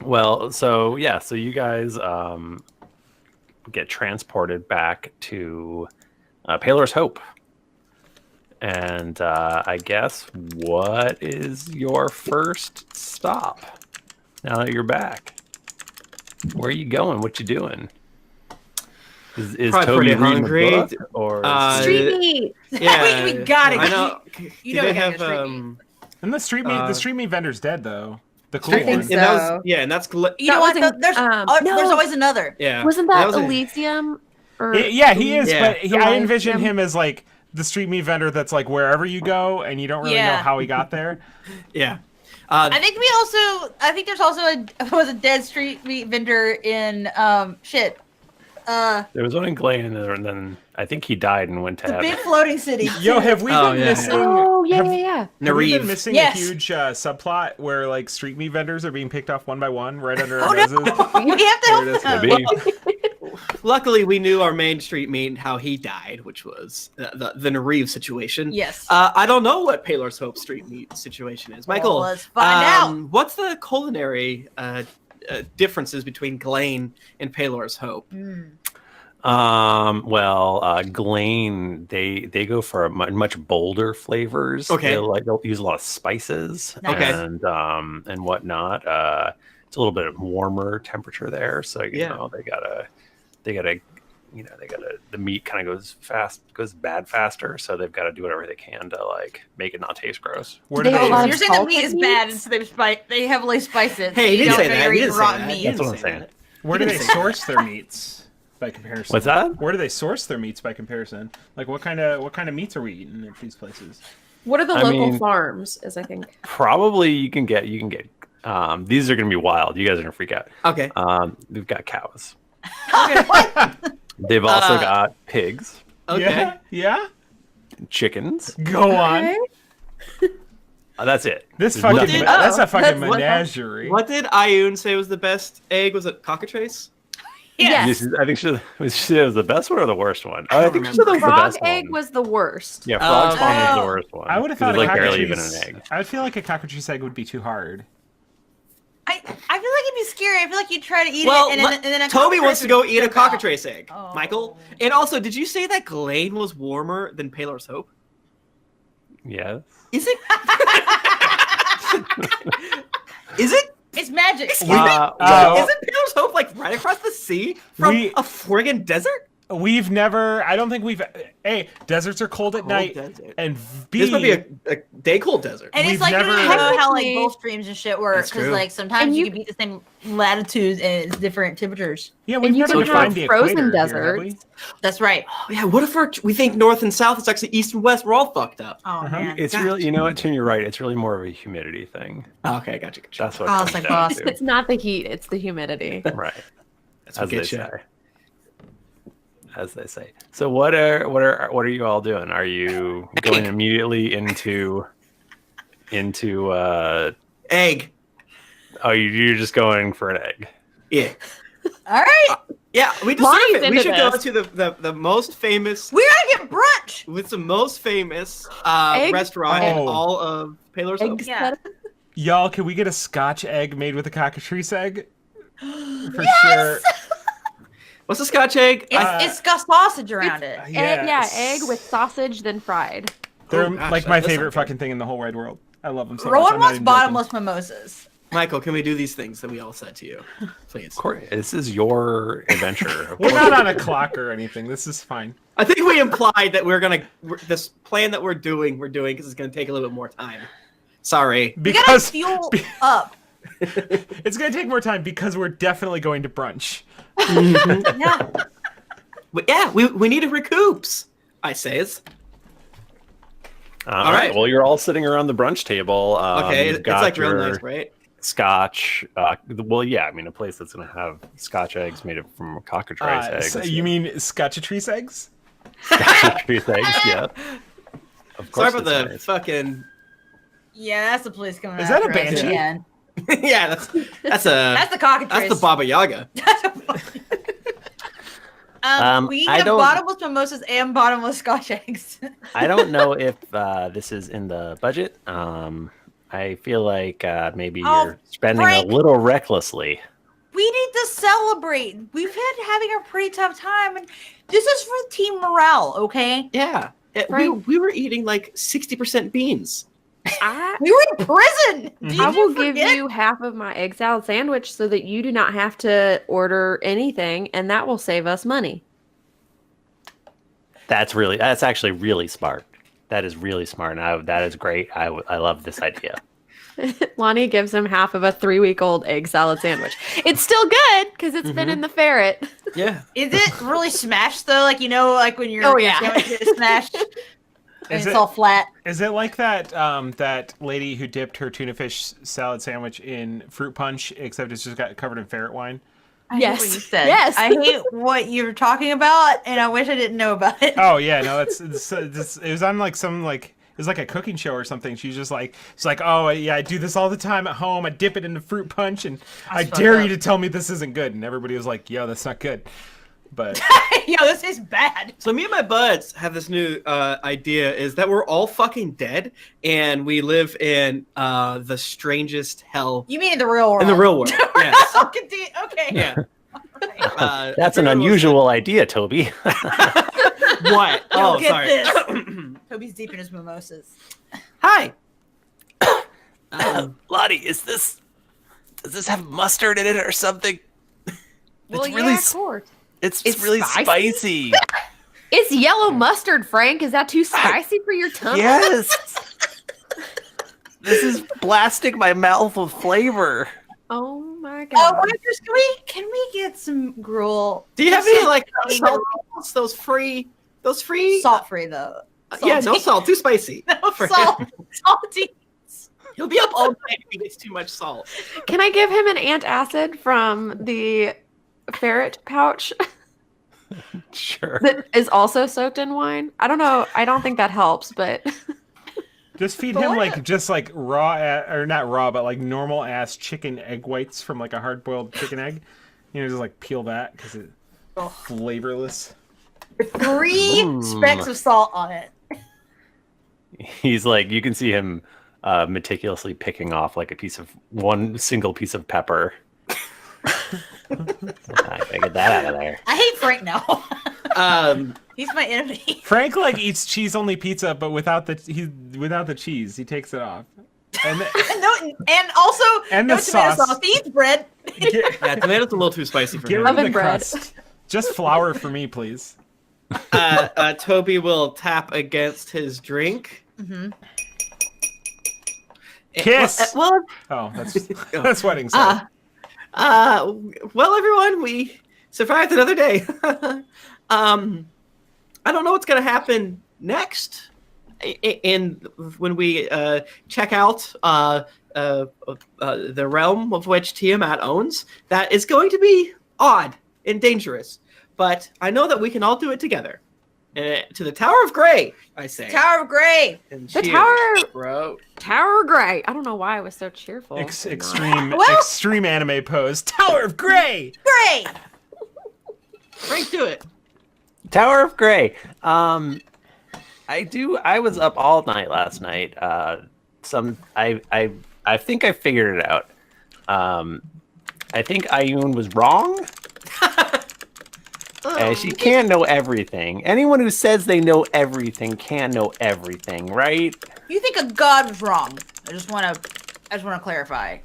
Well, so you guys get transported back to Palor's Hope. And I guess what is your first stop now that you're back? Where are you going? What you doing? Is Probably Toby pretty reading a hungry. book, or Street meat. Yeah. we gotta I know. You Do know they we gotta have get street meat. And the street meat vendor's dead though. The cool I think one. so. And that was, yeah, and that's You know That what? wasn't, There's no. always another. yeah. Wasn't that, was a- Elysium? Or Yeah, he is, Yeah. but I Elysium. envision him as like the street meat vendor that's like wherever you go and you don't really know Yeah. how he got there. Yeah. I think there's also a dead street meat vendor in there was one in Glen, and then I think he died and went to the heaven. big floating city. Yo, have we Oh, been yeah. missing? Oh, yeah, have, yeah, yeah. have we been Nareev. missing Yes. a huge subplot where like street meat vendors are being picked off one by one right under Oh, our no. noses? We have to There it help is. them. Maybe. Luckily, we knew our main street meat and how he died, which was the Nareev situation. Yes. I don't know what Palor's Hope street meat situation is. Michael, Well, let's find out. What's the culinary differences between Glen and Palor's Hope? Glane, they go for much bolder flavors. Okay. They'll use a lot of spices Okay. and whatnot. It's a little bit warmer temperature there, so you Yeah. know they gotta they gotta, the meat kind of goes bad faster, so they've got to do whatever they can to like make it not taste gross. Where do They they? have a lot So of you're saying the salt meat is in bad, meats? and so they heavily spice it. Hey, so you didn't don't say know that. you're You eating didn't say rotten that. meat. You That's didn't what I'm say saying. that. Where do You they didn't say source their meats by comparison? What's that? Where do they source their meats by comparison? Like what kind of meats are we eating at these places? What are the I local mean- farms? Is I think. Probably you can get. These are gonna be wild. You guys are gonna freak out. Okay. We've got cows. What? They've also got pigs, Okay. Yeah. chickens. Go on. Okay. That's it. This There's fucking nothing that's a fucking what- menagerie. What did Ayun say was the best egg? Was it cockatrice? Yes. I think she said it was the best one or the worst one. Oh, I think she said it was the Frog best egg one. was the worst. Yeah, frog spawn was Oh. the worst one. I would have 'Cause thought it's a like barely even an cockatrice. egg. I would feel like a cockatrice egg would be too hard. I feel like it'd be scary. I feel like you'd try to eat Well, it, and then a Toby wants to go eat a jump out. cockatrice egg. Oh. Michael. And also, did you say that Glane was warmer than Paylor's Hope? Yes. Is it? Is it? It's magic. Well, Isn't Paylor's Hope like right across the sea from We- a friggin' desert? We've never. I don't think we've. A, deserts are cold at Cold night, desert. and B, This might be a day cold desert. And We've it's like never- you know how like Technically- Gulf streams and shit work That's because true. like sometimes And you you- can beat the same latitudes and it's different temperatures. yeah, we've and you never can have defined the frozen equator here, have we? deserts. That's right. Oh, yeah, what if we think north and south? It's actually east and west. We're all fucked up. Oh Uh-huh. man. it's really, you know what, Tim, you're right. It's really more of a humidity thing. Oh, okay, gotcha. That's what it Oh, comes it's like down boss. to. It's not the heat; it's the humidity. Right. That's what As they gets you. say. As they say. So what are you all doing? Are you going immediately into Egg. oh, you're just going for an egg? Yeah. All right. Yeah, we deserve Lonnie's it. We into should go this. to the most famous, We gotta get brunch. with the most famous Egg? restaurant in Oh. all of Paylor's Hope. Eggs Yeah. that- Y'all, can we get a Scotch egg made with a cockatrice egg? For Yes! sure. What's a Scotch egg? It's got sausage around it. Egg, yeah, Yes. egg with sausage, then fried. They're Oh, gosh, like my that does favorite sound good. fucking thing in the whole wide world. I love them so much. Rowan I'm not wants even joking. bottomless mimosas. Michael, can we do these things that we all said to you? Please. Corey, this is your adventure. Of We're course. not on a clock or anything. This is fine. I think we implied that this plan that we're doing because it's gonna take a little bit more time. Sorry. We gotta Because fuel up. it's gonna take more time because we're definitely going to brunch. Yeah. But yeah, we need to recoups. I says. All right. Well, you're all sitting around the brunch table. Okay, you've it's got like real your nice, right? Scotch. Well, yeah. I mean, a place that's going to have Scotch eggs made from cockatrice eggs. So you mean Scotchatrice eggs? Cockatrice eggs? Yeah. Of Sorry course. for it's the nice. fucking. Yeah, that's the place coming Is that a after us at the banshee? end. Yeah, that's That's the cockatrice. the Baba Yaga. We I have don't- bottomless mimosas and bottomless Scotch eggs. I don't know if this is in the budget. I feel like maybe Oh, you're spending Frank. a little recklessly. We need to celebrate. We've been having a pretty tough time, and this is for team morale, okay? Yeah, Frank. we were eating like 60% beans. We were in prison. Did I you will give forget? you half of my egg salad sandwich so that you do not have to order anything, and that will save us money. That's actually really smart. That is really smart. And that is great. I love this idea. Lonnie gives him half of a 3-week-old egg salad sandwich. It's still good because it's been in the ferret. Yeah. Is it really smashed though? Like like when your Oh, yeah. sandwich is smashed and Is it's it- all flat. Is it like that that lady who dipped her tuna fish salad sandwich in fruit punch, except it's just got covered in ferret wine? I Yes. hate what you said. Yes. I hate what you're talking about, and I wish I didn't know about it. Oh yeah, no, it was on like some like it was like a cooking show or something. She's just like, it's like, oh yeah, I do this all the time at home. I dip it into fruit punch, and I fucked dare up. you to tell me this isn't good. And everybody was like, yo, that's not good. But Yo, this is bad. So me and my buds have this new idea is that we're all fucking dead and we live in the strangest hell You mean in the real world? in the real world. Yes. Okay. Yeah. That's an unusual idea, Toby. What? Oh, get sorry. this. Toby's deep in his mimosas. Hi. Lottie, does this have mustard in it or something? Well, really yeah, of course. It's It's really spicy? spicy. It's yellow mustard, Frank. Is that too spicy for your tongue? Yes. This is blasting my mouth with flavor. Oh my Oh, god. waitress, can we get some gruel? Do you have Just any like some salt? Those free? salt free though? Yeah, no salt. Too spicy. No salt. Salty. He'll be up all night if he gets too much salt. Can I give him an antacid from the ferret pouch Sure. that is also soaked in wine? I don't know. I don't think that helps, but Just feed him like just like or not raw, but like normal ass chicken egg whites from like a hard boiled chicken egg. You know, just like peel that because it's flavorless. With 3 specks of salt on it. He's like, you can see him meticulously picking off like one single piece of pepper. I gotta get that out of there. I hate Frank now. He's my enemy. Frank like eats cheese only pizza, but without the cheese. He takes it off. And and also And no the tomato sauce. sauce. He eats bread. Yeah, tomatoes a little too spicy for get him. rid of Oven the bread. crust. Just flour for me, please. Toby will tap against his drink. Mm-hmm. Kiss. Well, Oh, that's wedding. Sorry. well, everyone, we survived another day. I don't know what's gonna happen next. When we check out the realm of which Tiamat owns, that is going to be odd and dangerous. But I know that we can all do it together. To the Tower of Grey, I say. Tower of Grey. And The cheers, Tower- bro. Tower Grey. I don't know why I was so cheerful. Extreme anime pose. Tower of Grey. Grey. Frank, do it. Tower of Grey. I was up all night last night. I think I figured it out. I think Ayun was wrong. She can't know everything. Anyone who says they know everything can't know everything, right? You think a god was wrong? I just want to clarify.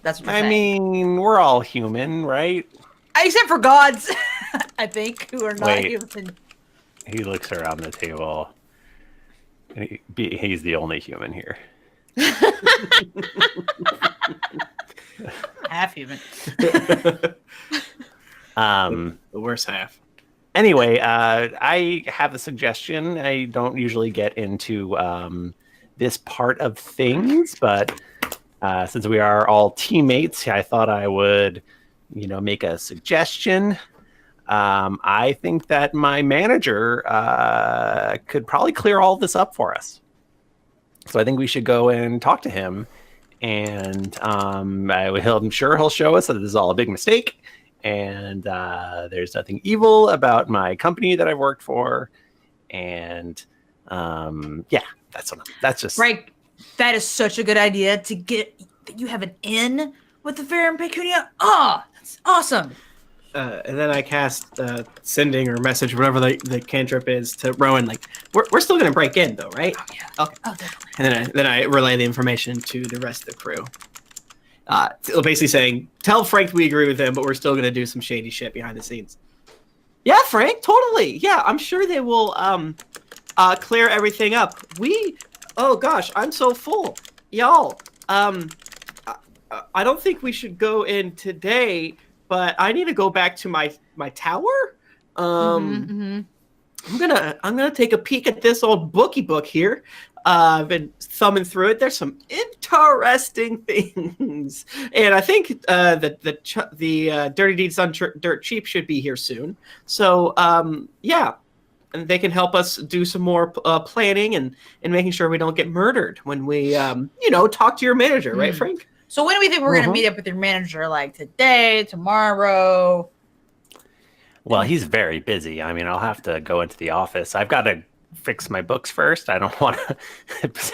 That's what you're I saying. mean, we're all human, right? Except for gods, I think, who are not Wait. human. He looks around the table. He's the only human here. Half human. The worst half. Anyway, I have a suggestion. I don't usually get into this part of things, but since we are all teammates, I thought I would, make a suggestion. I think that my manager could probably clear all this up for us. So I think we should go and talk to him, and I'm sure he'll show us that this is all a big mistake. And there's nothing evil about my company that I've worked for, and that's just Frank, that is such a good idea to get. You have an in with the Fair and Pecunia. Oh, that's awesome. And then I cast sending or message, whatever the cantrip is, to Rowan. Like, we're still gonna break in, though, right? Oh yeah. Okay. Oh, definitely. And then I relay the information to the rest of the crew. Basically saying, tell Frank we agree with him, but we're still gonna do some shady shit behind the scenes. Yeah, Frank, totally. Yeah, I'm sure they will clear everything up. Oh gosh, I'm so full, y'all. I don't think we should go in today, but I need to go back to my tower. I'm gonna take a peek at this old bookie book here. I've been thumbing through it. There's some interesting things, and I think the Dirty Deeds Done Dirt Cheap should be here soon. So yeah, and they can help us do some more planning and making sure we don't get murdered when we talk to your manager, right, Frank? So when do we think we're gonna meet up with your manager? Like today, tomorrow? Well, he's very busy. I mean, I'll have to go into the office. I've got to fix my books first. I don't want to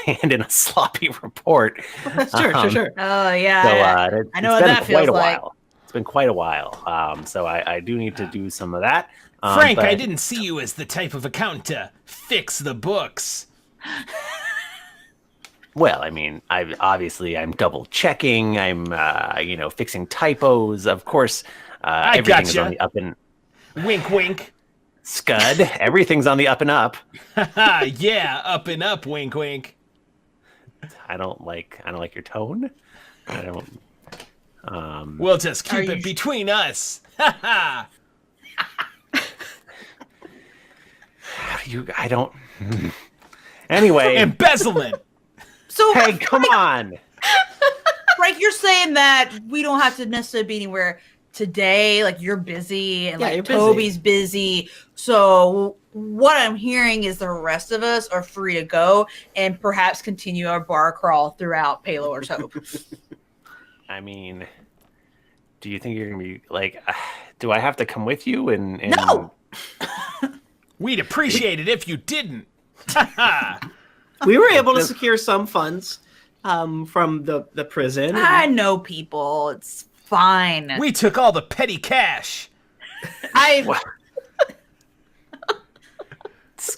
hand in a sloppy report. Sure. Oh yeah. So I know what that feels like. It's been quite a while. So I do need to do some of that. Frank, but I didn't see you as the type of accountant to fix the books. Well, I mean, I'm double checking. I'm fixing typos. Of course, everything is on the up and Wink, wink. Skud, everything's on the up and up. Yeah, up and up. Wink, wink. I don't like your tone. I don't. We'll just keep it between us. I don't. Anyway. Embezzlement. So, Hey, come on. Frank, you're saying that we don't have to necessarily be anywhere today. Like, you're busy and like Toby's busy. So what I'm hearing is the rest of us are free to go and perhaps continue our bar crawl throughout Paylor's Hope. I mean, do you think you're gonna be like? Do I have to come with you? And No. We'd appreciate it if you didn't. We were able to secure some funds from the prison. I know people. It's fine. We took all the petty cash.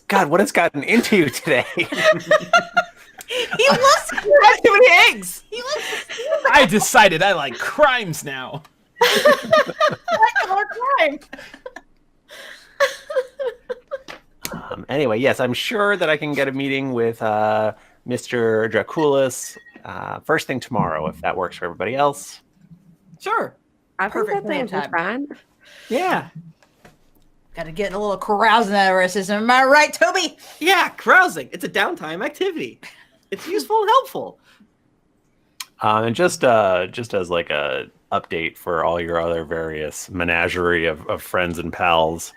God, what has gotten into you today? He loves too many eggs. He loves I decided I like crimes now. more crime. Anyway, yes, I'm sure that I can get a meeting with Mr. Draculis first thing tomorrow, if that works for everybody else. Sure. I think Perfect that sounds fine. Yeah. Got to get a little carousing out of our system. Am I right, Toby? Yeah, carousing. It's a downtime activity. It's useful and helpful. And just as like a update for all your other various menagerie of friends and pals.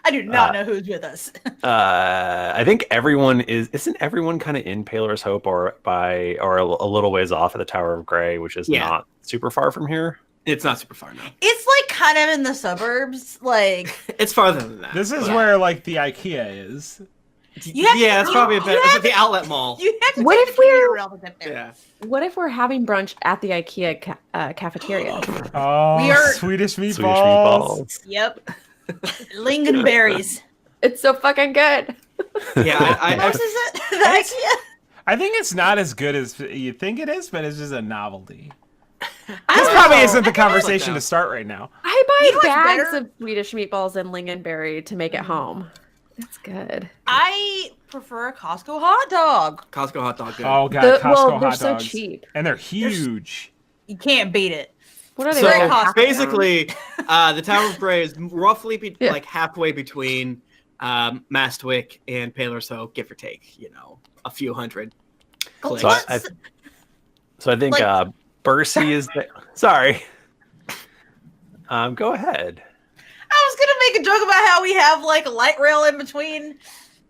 I do not know who's with us. I think everyone isn't everyone kind of in Paylor's Hope or a little ways off at the Tower of Grey, which is not super far from here. It's not super far now. It's like kind of in the suburbs. Like It's farther than that. This is where like the IKEA is. It's probably a bit. It's at the outlet mall. You have to What take if the commuter we're- rail to get there. Yeah. What if we're having brunch at the IKEA cafeteria? Oh, We are- Swedish meatballs. Swedish meatballs. Yep. Lingonberries. It's so fucking good. Yeah, What else is it? The IKEA? I think it's not as good as you think it is, but it's just a novelty. I This don't probably know. isn't the like conversation that. to start right now. I buy You know what's bags better? of Swedish meatballs and lingonberry to make at home. It's good. I prefer a Costco hot dog. Costco hot dog. Good. Oh god, They're Costco so hot dogs. cheap. And they're huge. You can't beat it. What are they? So Very like, Costco. basically, the Tower of Grey is roughly Yeah. like halfway between Mastwick and Paylor's Hope, give or take. A few hundred. Clicks. So I think Like- Bercy is the, sorry. Go ahead. I was gonna make a joke about how we have like a light rail in between,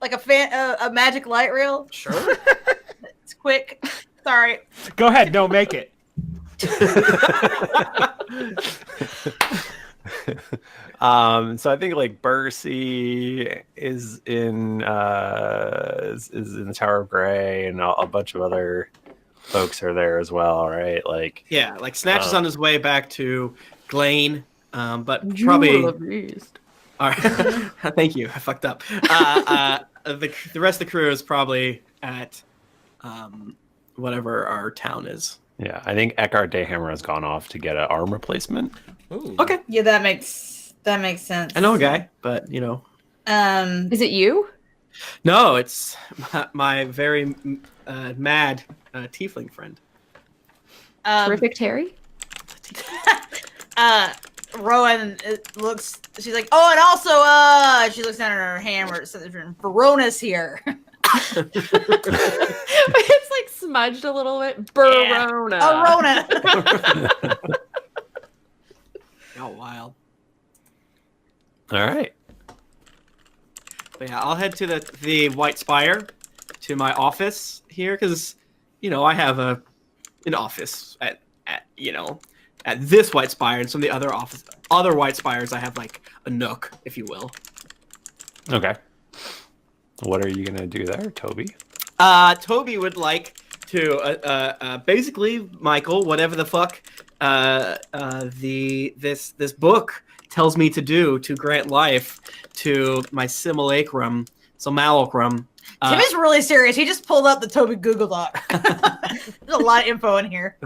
like a magic light rail. Sure. It's quick. Sorry. Go ahead, no, make it. So I think like Bercy is in the Tower of Grey, and a bunch of other folks are there as well, right? Like Yeah, like Snatch is on his way back to Glane, but Jewel probably. of the East. All right. Thank you. I fucked up. The rest of the crew is probably at whatever our town is. yeah, I think Eckhart Dayhammer has gone off to get an arm replacement. Ooh. Okay. Yeah, that makes sense. I know a guy, but Is it you? no, it's my very mad tiefling friend. Terrific Terry? Rowan looks. She's like, oh, and also, she looks down at her hand where it says Verona's here. It's like smudged a little bit. Verona. Verona. Oh, wild. All right. But yeah, I'll head to the White Spire, to my office here, because I have an office at this White Spire, and some of the other White Spires I have like a nook, if you will. Okay. What are you gonna do there, Toby? Toby would like to basically, Michael, whatever the fuck this book tells me to do to grant life to my simulacrum. Tim is really serious. He just pulled up the Toby Google Doc. There's a lot of info in here.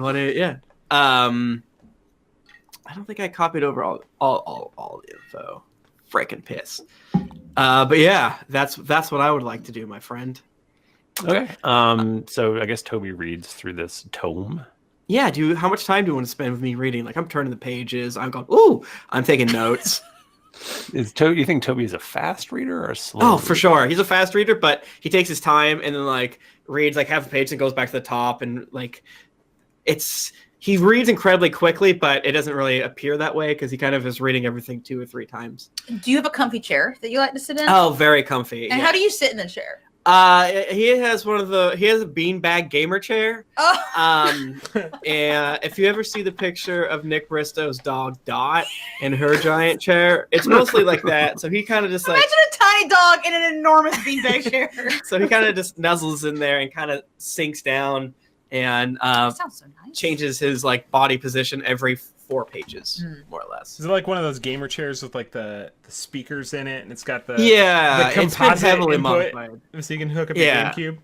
I don't think I copied over all the info. Freaking piss. But yeah, that's what I would like to do, my friend. Okay. So I guess Toby reads through this tome. Yeah, how much time do you want to spend with me reading? Like, I'm turning the pages. I'm going, ooh, I'm taking notes. You think Toby is a fast reader or a slow? Oh, for sure. He's a fast reader, but he takes his time and then like reads like half a page and goes back to the top, and like he reads incredibly quickly, but it doesn't really appear that way because he kind of is reading everything 2 or 3 times. Do you have a comfy chair that you like to sit in? Oh, very comfy. And how do you sit in the chair? He has a beanbag gamer chair. Oh. And if you ever see the picture of Nick Bristow's dog Dot in her giant chair, it's mostly like that. So he kind of just like imagine a tiny dog in an enormous beanbag chair. So he kind of just nuzzles in there and kind of sinks down and Sounds so nice. changes his like body position every 4 pages, more or less. Is it like one of those gamer chairs with like the speakers in it, and it's got the Yeah, the it's been composite heavily input, modified. so you can hook up Yeah. your GameCube?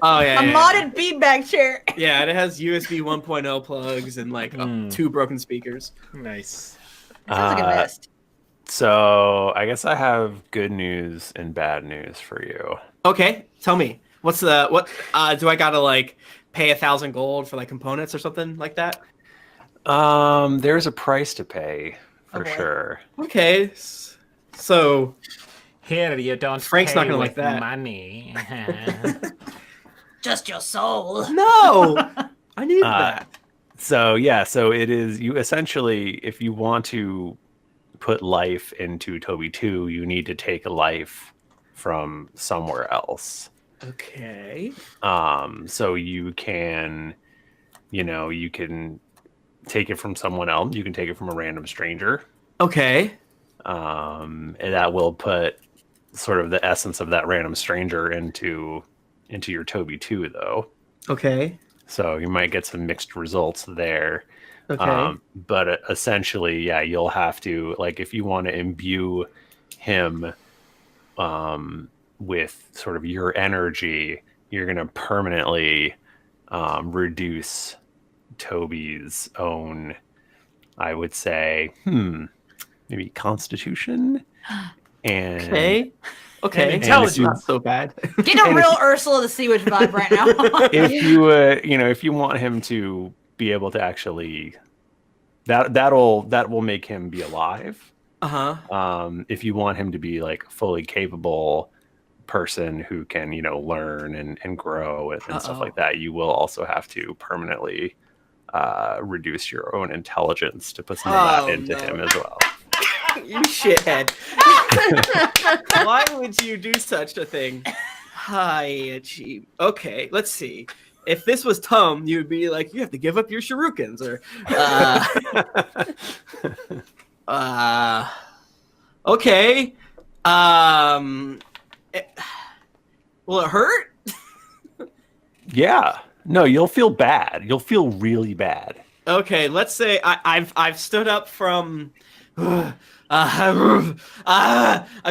Oh yeah, A yeah, modded beanbag chair. yeah, and it has USB 1.0 plugs and like 2 broken speakers. Nice. That sounds like a vest. So I guess I have good news and bad news for you. Okay, tell me what do I gotta like pay 1,000 gold for like components or something like that? There's a price to pay for Okay. sure. Okay, so Here you don't. Frank's pay not gonna like with that. Money. Just your soul. no, I need that. So it is, you essentially, if you want to put life into Toby 2, you need to take a life from somewhere else. Okay. So you can take it from someone else. You can take it from a random stranger. Okay. And that will put sort of the essence of that random stranger into your Toby 2, though. Okay. So you might get some mixed results there. Okay. But essentially, yeah, you'll have to, like, if you want to imbue him with sort of your energy, you're going to permanently reduce Toby's own, I would say, maybe constitution and Okay. And Intelligence if you- not so bad. Get a real Ursula the Sea Witch vibe right now. if you want him to be able to actually that will make him be alive. If you want him to be like a fully capable person who can learn and grow and stuff like that, you will also have to permanently reduce your own intelligence to put some of that into him as well. You shithead. Why would you do such a thing? High achieve. Okay, let's see. If this was Tom, you would be like, you have to give up your shurikens, or okay. Will it hurt? Yeah. No, you'll feel bad. You'll feel really bad. Okay, let's say I've stood up from I've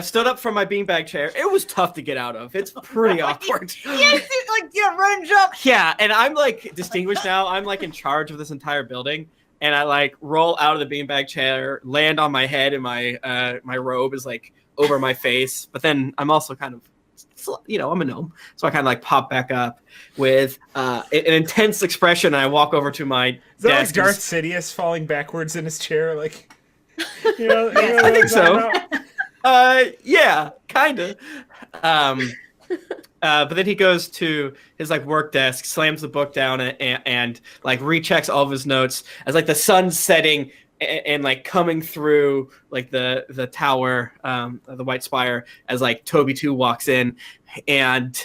stood up from my beanbag chair. It was tough to get out of. It's pretty awkward. Yes, run and jump. Yeah, and I'm like distinguished now. I'm like in charge of this entire building, and I like roll out of the beanbag chair, land on my head, and my my robe is like over my face. But then I'm also kind of, I'm a gnome, so I kind of like pop back up with an intense expression. And I walk over to my Is that like desk. Darth Sidious falling backwards in his chair? Like, I think so. Yeah, kind of. But then he goes to his like work desk, slams the book down, and like rechecks all of his notes as like the sun's setting and like coming through like the tower, the white spire, as like Toby 2 walks in, and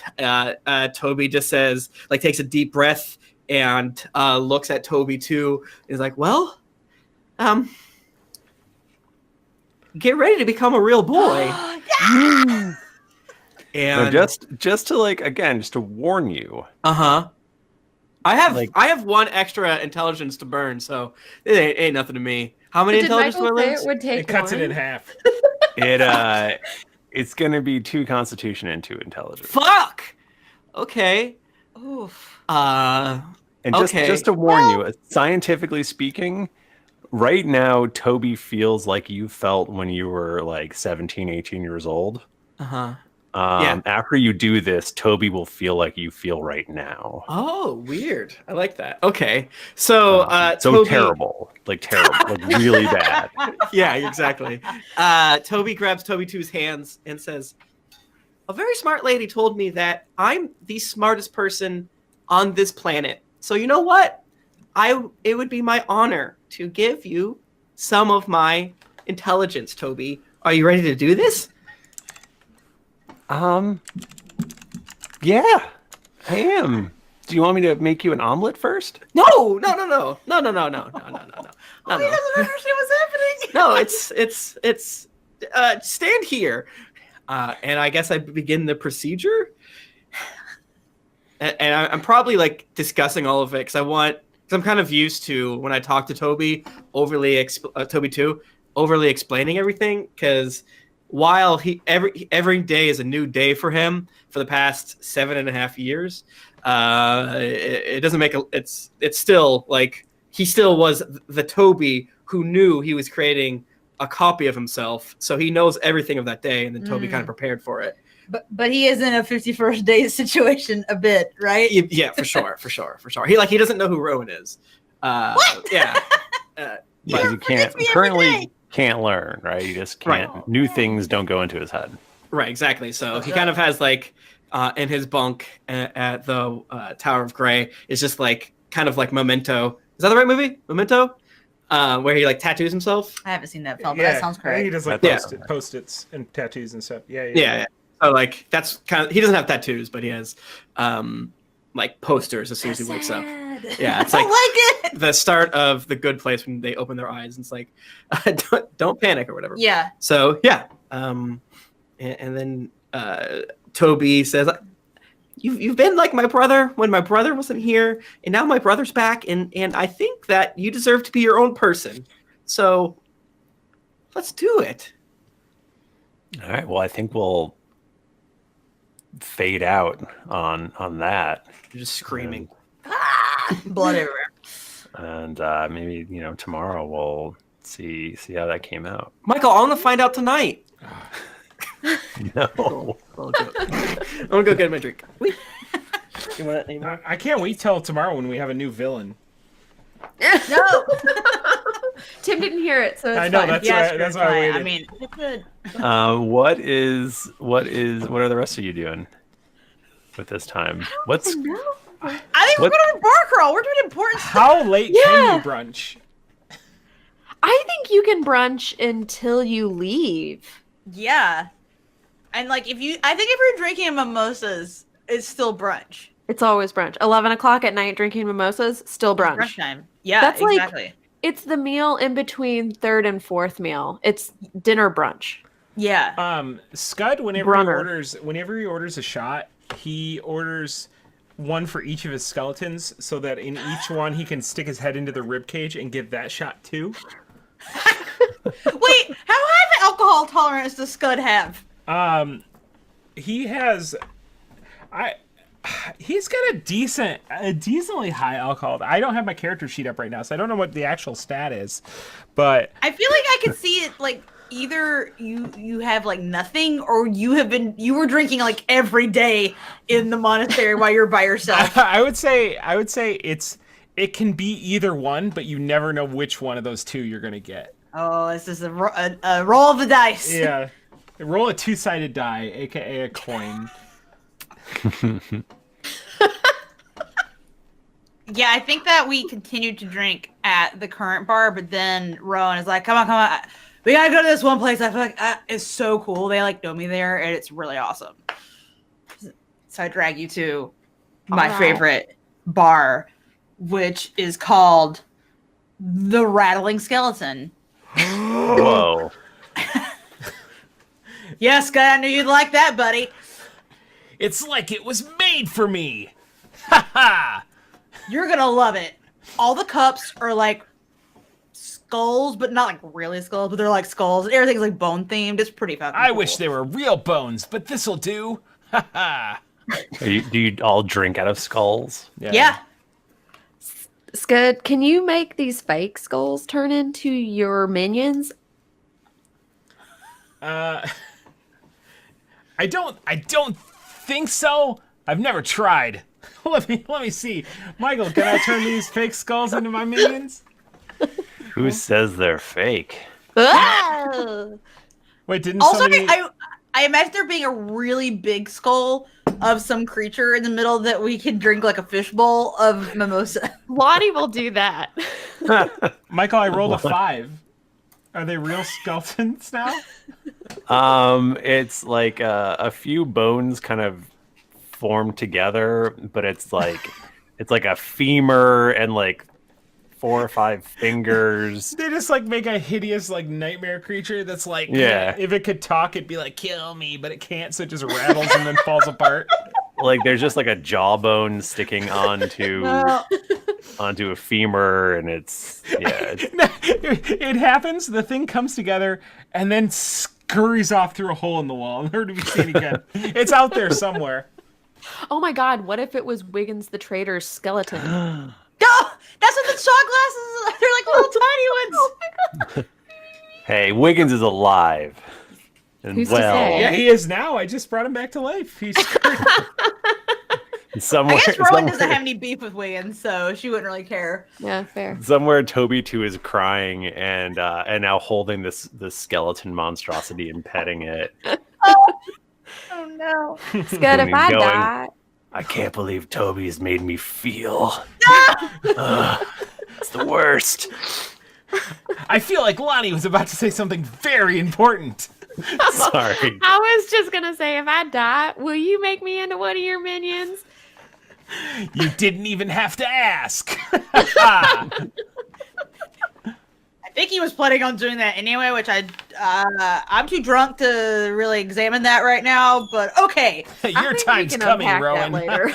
Toby just says, like, takes a deep breath and looks at Toby 2, is like, well, get ready to become a real boy. And No, just to like, again, just to warn you. I have 1 extra intelligence to burn, so it ain't nothing to me. How many Did intelligence Michael do I say lose? it would take It cuts it one? in half. It's gonna be 2 constitution and 2 intelligence. Fuck. Okay. Oof. And just to warn you, scientifically speaking, Right now, Toby feels like you felt when you were like 17, 18 years old. Uh-huh. Yeah. After you do this, Toby will feel like you feel right now. Oh, weird. I like that. Okay. So, So Toby... terrible. Like really bad. Yeah, exactly. Toby grabs Toby 2's hands and says, a very smart lady told me that I'm the smartest person on this planet. So you know what? It would be my honor to give you some of my intelligence, Toby. Are you ready to do this? Yeah, I am. Do you want me to make you an omelet first? No. Oh, he doesn't understand what's happening. No, it's stand here. And I guess I begin the procedure. And I'm probably like discussing all of it because I'm kind of used to when I talk to Toby, Toby 2, overly explaining everything. Because while every day is a new day for him for the past 7.5 years, it doesn't make it's still like he still was the Toby who knew he was creating a copy of himself, so he knows everything of that day, and then Toby kind of prepared for it. But he is in a 51st day situation a bit, right? Yeah, for sure. He doesn't know who Rowan is. What? Yeah. Because you currently can't learn, right? You just can't. Right. New things don't go into his head. Right, exactly. So he kind of has like in his bunk at the Tower of Grey, it's just like kind of like Memento. Is that the right movie? Memento? Where he like tattoos himself. I haven't seen that film, but that sounds correct. He does like post-its and tattoos and stuff. Yeah. So like that's kind of, he doesn't have tattoos, but he has like posters as soon as he wakes up. Yeah, it's like, the start of The Good Place when they open their eyes and it's like don't panic or whatever. Yeah. So yeah, and then Toby says, You've been like my brother when my brother wasn't here, and now my brother's back, and I think that you deserve to be your own person. So let's do it. All right. Well, I think we'll fade out on that. You're just screaming. Blood everywhere. And maybe tomorrow we'll see how that came out. Michael, I want to find out tonight. No. I'm gonna go get my drink. Wait. You want any more? I can't wait till tomorrow when we have a new villain. No. Tim didn't hear it, so it's I know fine. that's why I waited. I mean, it's good. What are the rest of you doing with this time? I think we're going to bar crawl. We're doing important stuff. How late can you brunch? I think you can brunch until you leave. Yeah. And like I think if you're drinking mimosas, it's still brunch. It's always brunch. 11 o'clock at night drinking mimosas, still brunch. Brunch time. Yeah, that's exactly. Like, it's the meal in between third and fourth meal. It's dinner brunch. Yeah. Skud, whenever he orders a shot, he orders one for each of his skeletons so that in each one he can stick his head into the rib cage and give that shot too. Wait, how high of alcohol tolerance does Skud have? He has he's got a decently high alcohol. I don't have my character sheet up right now, so I don't know what the actual stat is. But I feel like I could see it like either you have like nothing or you were drinking like every day in the monastery while you're by yourself. I would say it can be either one, but you never know which one of those two you're gonna get. Oh, this is a roll of the dice. Yeah, roll a two-sided die, aka a coin. Yeah, I think that we continued to drink at the current bar, but then Rowan is like, come on. We gotta go to this one place. I feel like it's so cool. They like know me there, and it's really awesome. So I drag you to my favorite bar, which is called The Rattling Skeleton. Whoa. Yes, Scott, I knew you'd like that, buddy. It's like it was made for me. Ha ha! You're gonna love it. All the cups are like skulls, but not like really skulls, but they're like skulls. Everything's like bone themed. It's pretty fucking I cool. wish they were real bones, but this'll do. Ha ha! Do you all drink out of skulls? Yeah. Scud, can you make these fake skulls turn into your minions? I don't think so. I've never tried. let me see. Michael, can I turn these fake skulls into my minions? Who says they're fake? Ah! Wait, didn't Also, somebody... I imagine there being a really big skull of some creature in the middle that we can drink like a fishbowl of mimosa. Lonnie will do that. Michael, I rolled a 5. Are they real skeletons now? It's like a few bones kind of formed together, but it's like a femur and like 4 or 5 fingers. They just like make a hideous like nightmare creature that's like, Yeah. if it could talk, it'd be like, kill me, but it can't, so it just rattles and then falls apart. Like there's just like a jawbone sticking onto a femur, and it's It happens, the thing comes together, and then scurries off through a hole in the wall, never to be seen again. It's out there somewhere. Oh my god, what if it was Wiggins the Traitor's skeleton? No, that's what the shot glasses. They're like little tiny ones. Oh my god. Hey, Wiggins is alive. And Who's to well, say? Yeah, he is now. I just brought him back to life. He's somewhere, I guess Rowan doesn't somewhere, have any beef with Wiggins, so she wouldn't really care. Yeah, fair. somewhere Toby 2 is crying and now holding this skeleton monstrosity and petting it. Oh no. Scud, if I Going. die, I can't believe Toby's made me feel. It's the worst. I feel like Lonnie was about to say something very important. Sorry. I was just gonna say, if I die, will you make me into one of your minions? You didn't even have to ask. I think he was planning on doing that anyway, which I'm too drunk to really examine that right now. But okay. Your think we time's can coming, unpack that Rowan. later.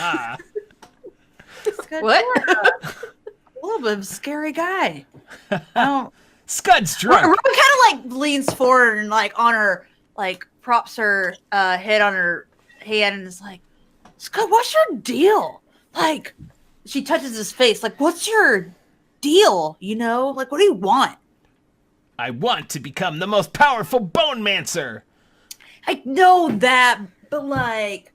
Scud, What? you're a little bit of a scary guy. I don't. Scud's Rowan drunk. kind of like leans forward and like on her, like props her head on her hand and is like, Scud, what's your deal? Like, she touches his face. Like, what's your deal? You know, like, what do you want? I want to become the most powerful bone mancer. I know that, but like,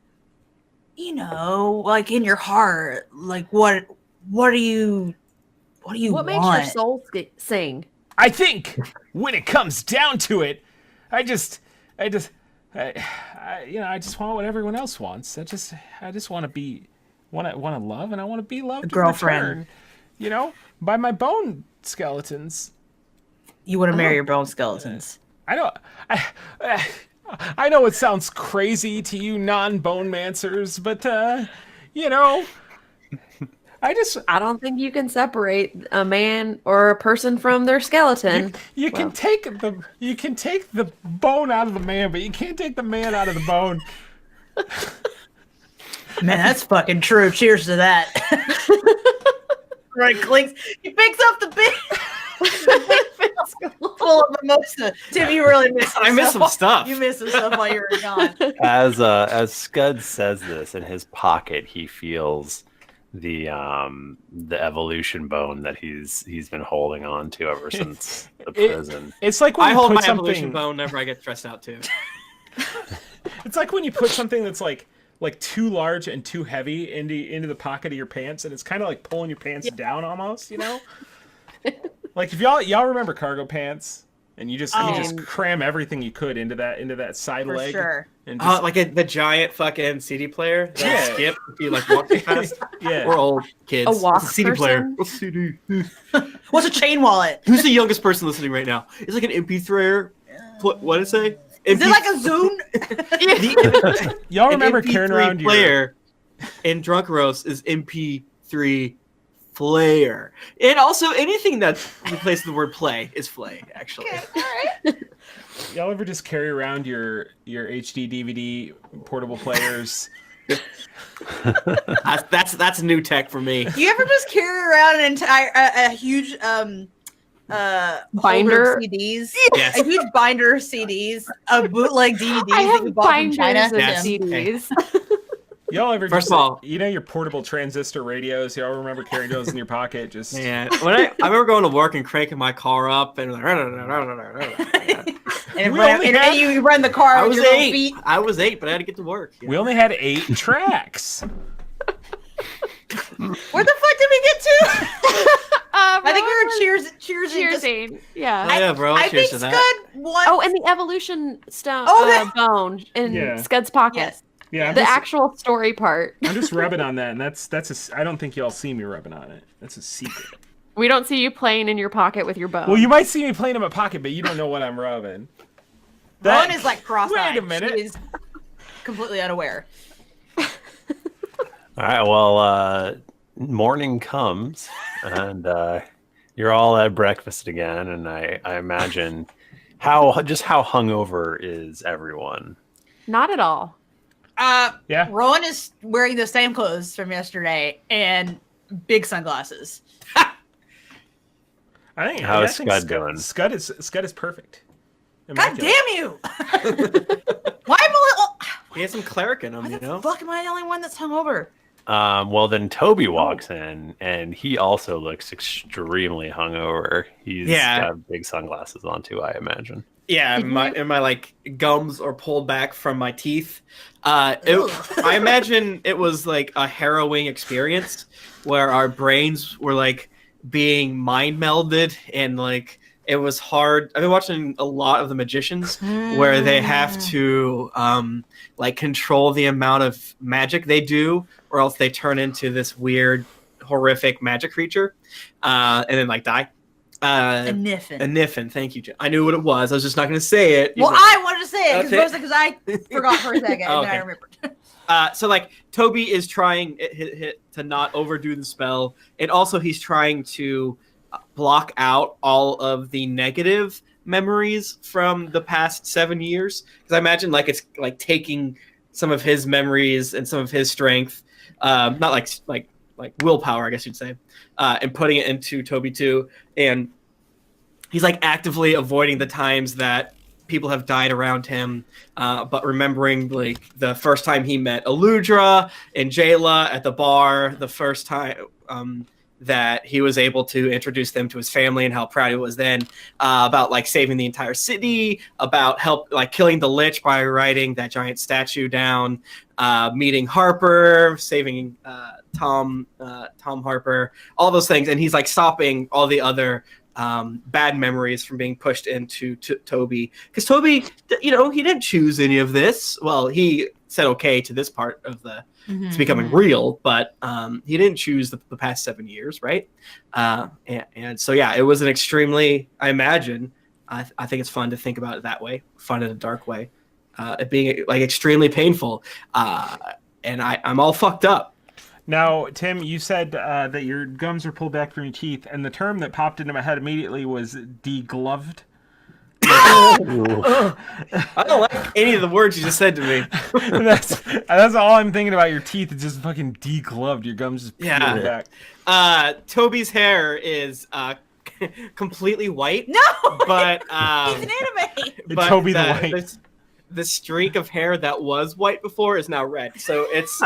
you know, like in your heart, like what do you What makes your want? soul sing? I think when it comes down to it, I just want what everyone else wants. I just want to love, and I want to be loved. A girlfriend. In return, you know, by my bone skeletons. You want to marry your bone skeletons? I know it sounds crazy to you non-bone mancers, but you know, I don't think you can separate a man or a person from their skeleton. you can take the bone out of the man, but you can't take the man out of the bone. Man, that's fucking true. Cheers to that. Right, clinks. He picks up the big full of mimosa. Tim, you really missed. I missed some stuff. You missed some stuff while you were gone. As Scud says this, in his pocket he feels the evolution bone that he's been holding on to ever since the prison. It's like when I you hold put my something. evolution bone whenever I get stressed out too. It's like when you put something that's like too large and too heavy into the pocket of your pants, and it's kind of like pulling your pants down almost, you know? Like if y'all remember cargo pants, and you just cram everything you could into that side For leg. sure. And just, Like the giant fucking CD player that Yeah. skip if you like walk too fast. yeah. We're old kids. A walk It's CD player. person? What's CD? What's a chain wallet? Who's the youngest person listening right now? It's like an MP3. What did it say? Is it like a Zune? Y'all An remember MP3 carrying around your player in Drunk Roast is MP3 player. And also anything that replaces the word play is flay, actually. y'all ever just carry around your HD DVD portable players? That's new tech for me. You ever just carry around an entire a huge Binder? holder of CDs? Yes. A huge binder of CDs, of bootleg DVDs I that you have bought from binders China. of Yes. CDs. Y'all ever First just, of all- you know your portable transistor radios? Y'all remember carrying those in your pocket? Just Man, when I remember going to work and cranking my car up and like, And, We only had- you run the car I with was your little 8. feet. I was 8, but I had to get to work. you we know? only had 8 tracks. Where the fuck did we get to? I think we were cheersing. just- cheersing. Yeah. Oh, yeah, bro. I Cheers think to that. Scud won. Oh, and the evolution stone Oh, bone in Yeah. Scud's pocket. Yes. Yeah, The actual story part. I'm just rubbing on that, and I don't think y'all see me rubbing on it. That's a secret. We don't see you playing in your pocket with your bone. Well, you might see me playing in my pocket, but you don't know what I'm rubbing. Rowan is like cross-eyed. Wait a minute. She is completely unaware. All right. Well, morning comes, and you're all at breakfast again, and I imagine how hungover is everyone. Not at all. Yeah. Rowan is wearing the same clothes from yesterday and big sunglasses. I think. How I is think Scud doing? Scud is perfect. God Immaculate. damn you! Why am I little? He has some cleric in him, Why you the know? fuck am I the only one that's hungover? Well, then Toby walks in, and he also looks extremely hungover. He's got big sunglasses on too, I imagine. Yeah, my like gums are pulled back from my teeth. I imagine it was like a harrowing experience where our brains were like being mind melded, and like it was hard. I've been watching a lot of The Magicians where they have to like control the amount of magic they do, or else they turn into this weird, horrific magic creature, and then like die. A Niffin. A Niffin, thank you, Jen. I knew what it was. I was just not going to say it. Well, I wanted to say it Okay. because I forgot for a second, Oh, and okay. I remembered. So like Toby is trying to not overdo the spell, and also he's trying to block out all of the negative memories from the past 7 years. Because I imagine like it's like taking some of his memories and some of his strength, not like willpower, I guess you'd say, and putting it into Toby too. And he's like actively avoiding the times that people have died around him, but remembering like the first time he met Aludra and Jayla at the bar, the first time that he was able to introduce them to his family and how proud he was then, about like saving the entire city, about killing the Lich by writing that giant statue down, meeting Harper, saving Tom Harper, all those things. And he's like stopping all the other bad memories from being pushed into Toby, because Toby, he didn't choose any of this. Well, he said okay to this part of it's becoming real, but he didn't choose the past 7 years, right? And so yeah, it was an extremely, I imagine, I think it's fun to think about it that way, fun in a dark way, it being like extremely painful, and I'm all fucked up. Now, Tim, you said that your gums are pulled back from your teeth, and the term that popped into my head immediately was degloved. I don't like any of the words you just said to me. that's all I'm thinking about. Your teeth is just fucking degloved. Your gums just peeled back. Toby's hair is completely white. No, but he's an anime. But Toby the White. The streak of hair that was white before is now red. So it's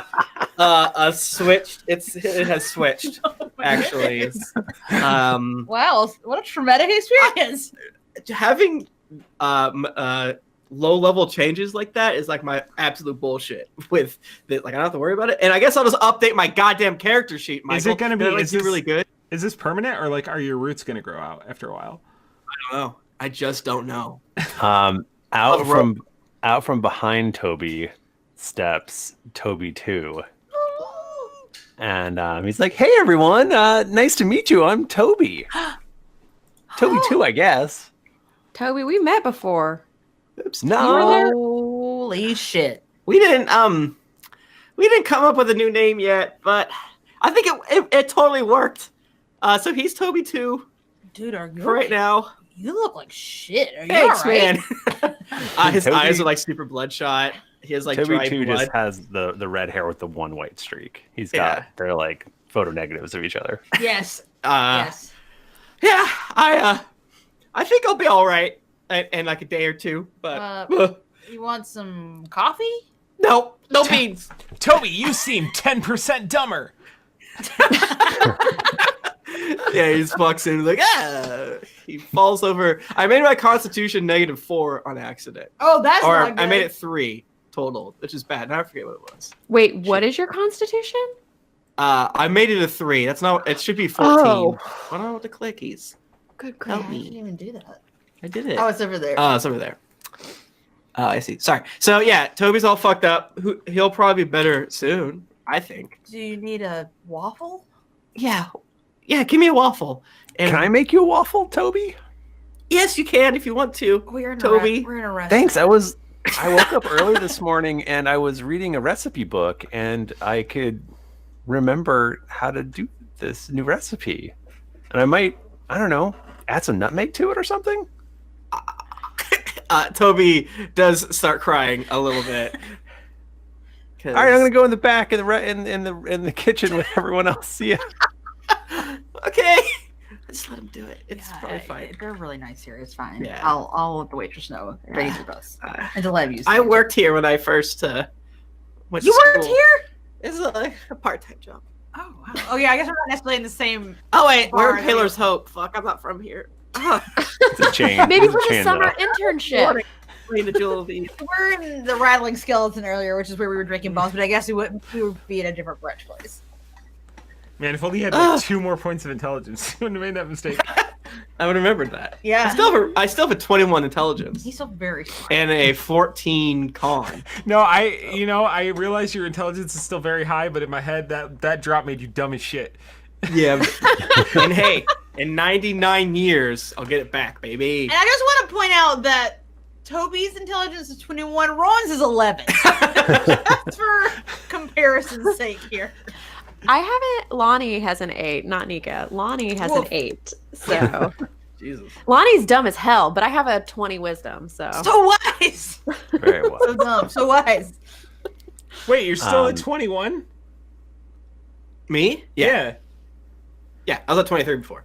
a switched. It has switched actually. Wow, what a traumatic experience. Having low level changes like that is like my absolute bullshit with like I don't have to worry about it. And I guess I'll just update my goddamn character sheet, Michael. Is it gonna be is it really good? Is this permanent, or like are your roots gonna grow out after a while? I don't know. I just don't know. Out from behind Toby steps Toby 2. And he's like, "Hey everyone, nice to meet you. I'm Toby. Toby 2, I guess." Toby, we met before. Oops. No. Holy shit. We didn't come up with a new name yet, but I think it totally worked. So he's Toby 2. Dude, are you for right now. You look like shit. Are you Thanks, all right? man. His Toby- eyes are like super bloodshot. He has like Toby dry 2 blood. just has the red hair with the one white streak. He's got they're like photo negatives of each other. Yes. Yes. Yes. Yeah, I think I'll be all right in like a day or two. But You want some coffee? No beans. Toby, you seem 10% dumber. Yeah, he just walks in like, he falls over. I made my constitution -4 on accident. Oh, that's Or not good. I made it 3 total, which is bad. Now I forget what it was. Wait, what is your constitution? I made it a 3. That's not. It should be 14. Oh. I don't know what the clickies. Good Yeah, Help I me. didn't even do that. I did it. Oh, it's over there. Oh, it's over there. I see. Sorry. So yeah, Toby's all fucked up. He'll probably be better soon, I think. Do you need a waffle? Yeah. Give me a waffle. And Can I make you a waffle, Toby? Yes, you can if you want to. We're in Toby. We're in a restaurant. Thanks. I woke up early this morning and I was reading a recipe book and I could remember how to do this new recipe. And I might, I don't know, add some nutmeg to it or something. Toby does start crying a little bit. All right, I'm gonna go in the back in the kitchen with everyone else. See ya. Okay. Just let him do it. It's probably fine. They're really nice here. It's fine. Yeah. I'll let the waitress know. Raise with us. And to let you. I worked here when I first went to You worked school. here? It's a part-time job. Oh wow. Oh yeah. I guess we're not necessarily in the same. Oh wait, we're Bar, in Paler's Hope. Fuck, I'm not from here. It's a chain. Maybe It's for a the chain summer though. internship. Explain to Julie. We're in the Rattling Skeleton earlier, which is where we were drinking bombs. But I guess we would be at a different brunch place. Man, if only you had like 2 more points of intelligence, you wouldn't have made that mistake. I would have remembered that. Yeah. I still have a 21 intelligence He's so very smart. and a 14 con. No, I realize your intelligence is still very high, but in my head, that drop made you dumb as shit. Yeah. And hey, in 99 years, I'll get it back, baby. And I just want to point out that Toby's intelligence is 21, Rowan's is 11. That's for comparison's sake here. I haven't. Lahni has an 8, not Nika. Lahni has an 8. So Jesus. Lonnie's dumb as hell, but I have a 20 wisdom. So So wise. Very well. So dumb. So wise. Wait, you're still Um, at 21? Me? Yeah. Yeah, I was at 23 before.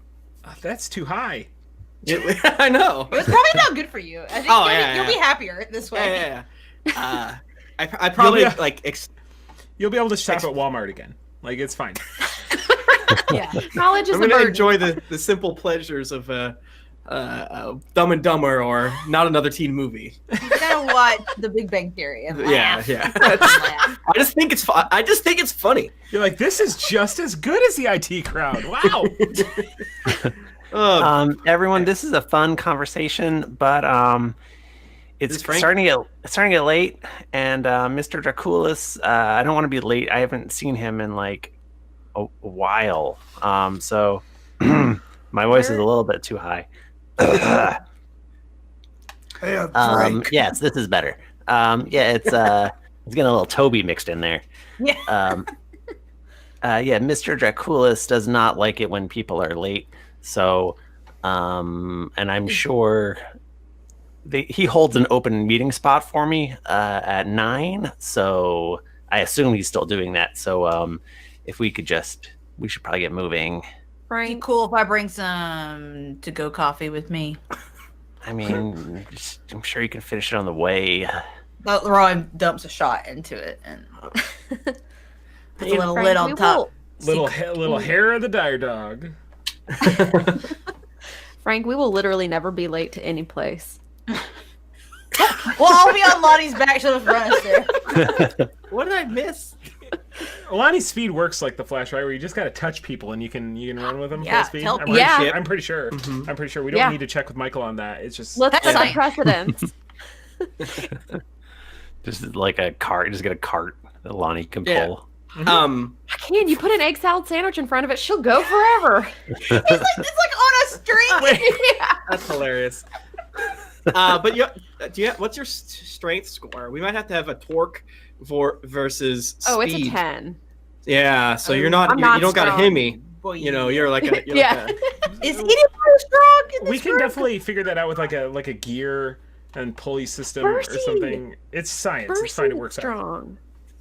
That's too high. I know. It was probably not good for you. I think Oh, you'll be happier this way. Yeah. I probably Yeah. You'll be able to shop at Walmart again. Like, it's fine. Yeah. knowledge is I'm a gonna burden. enjoy the simple pleasures of Dumb and Dumber or not another teen movie. You gotta watch The Big Bang Theory and laugh. Yeah. Laugh. I just think it's funny. You're like, this is just as good as the IT crowd. Wow. Everyone, this is a fun conversation, but it's Is Frank? starting to get late, and Mr. Draculis, I don't want to be late. I haven't seen him in like a while, so my voice is a little bit too high. Yes, this is better. It's getting a little Toby mixed in there. Yeah. Mr. Draculis does not like it when people are late. So, and I'm sure he holds an open meeting spot for me at 9. So I assume he's still doing that. So if we should probably get moving. Be Frank, cool if I bring some to-go coffee with me. I mean, I'm sure you can finish it on the way. Rowan dumps a shot into it and puts a little Frank, lid on we top. little hair of the dire dog. Frank, we will literally never be late to any place. Well, I'll be on Lonnie's back to the front there. What did I miss? Lonnie's speed works like the Flash, right? Where you just gotta touch people and you can run with them Yeah, full speed. teleport. Yeah. I'm pretty sure. Mhm. I'm pretty sure. We don't Yeah. need to check with Michael on that. It's just Let's That's set the fine. precedence. Just like a cart. Just get a cart that Lonnie can Yeah. pull. I can. You put an egg salad sandwich in front of it, she'll go forever. It's like on a string. That's hilarious. But what's your strength score? We might have to have a torque versus speed. Oh, it's a 10. Yeah, so you're not I'm you not don't got to strong. hit me. Boy, You know, you're like a you're Yeah. Is anybody strong in this we can room? definitely figure that out with like a gear and pulley system or Bercy! something. It's science. It's fine. It works out. strong.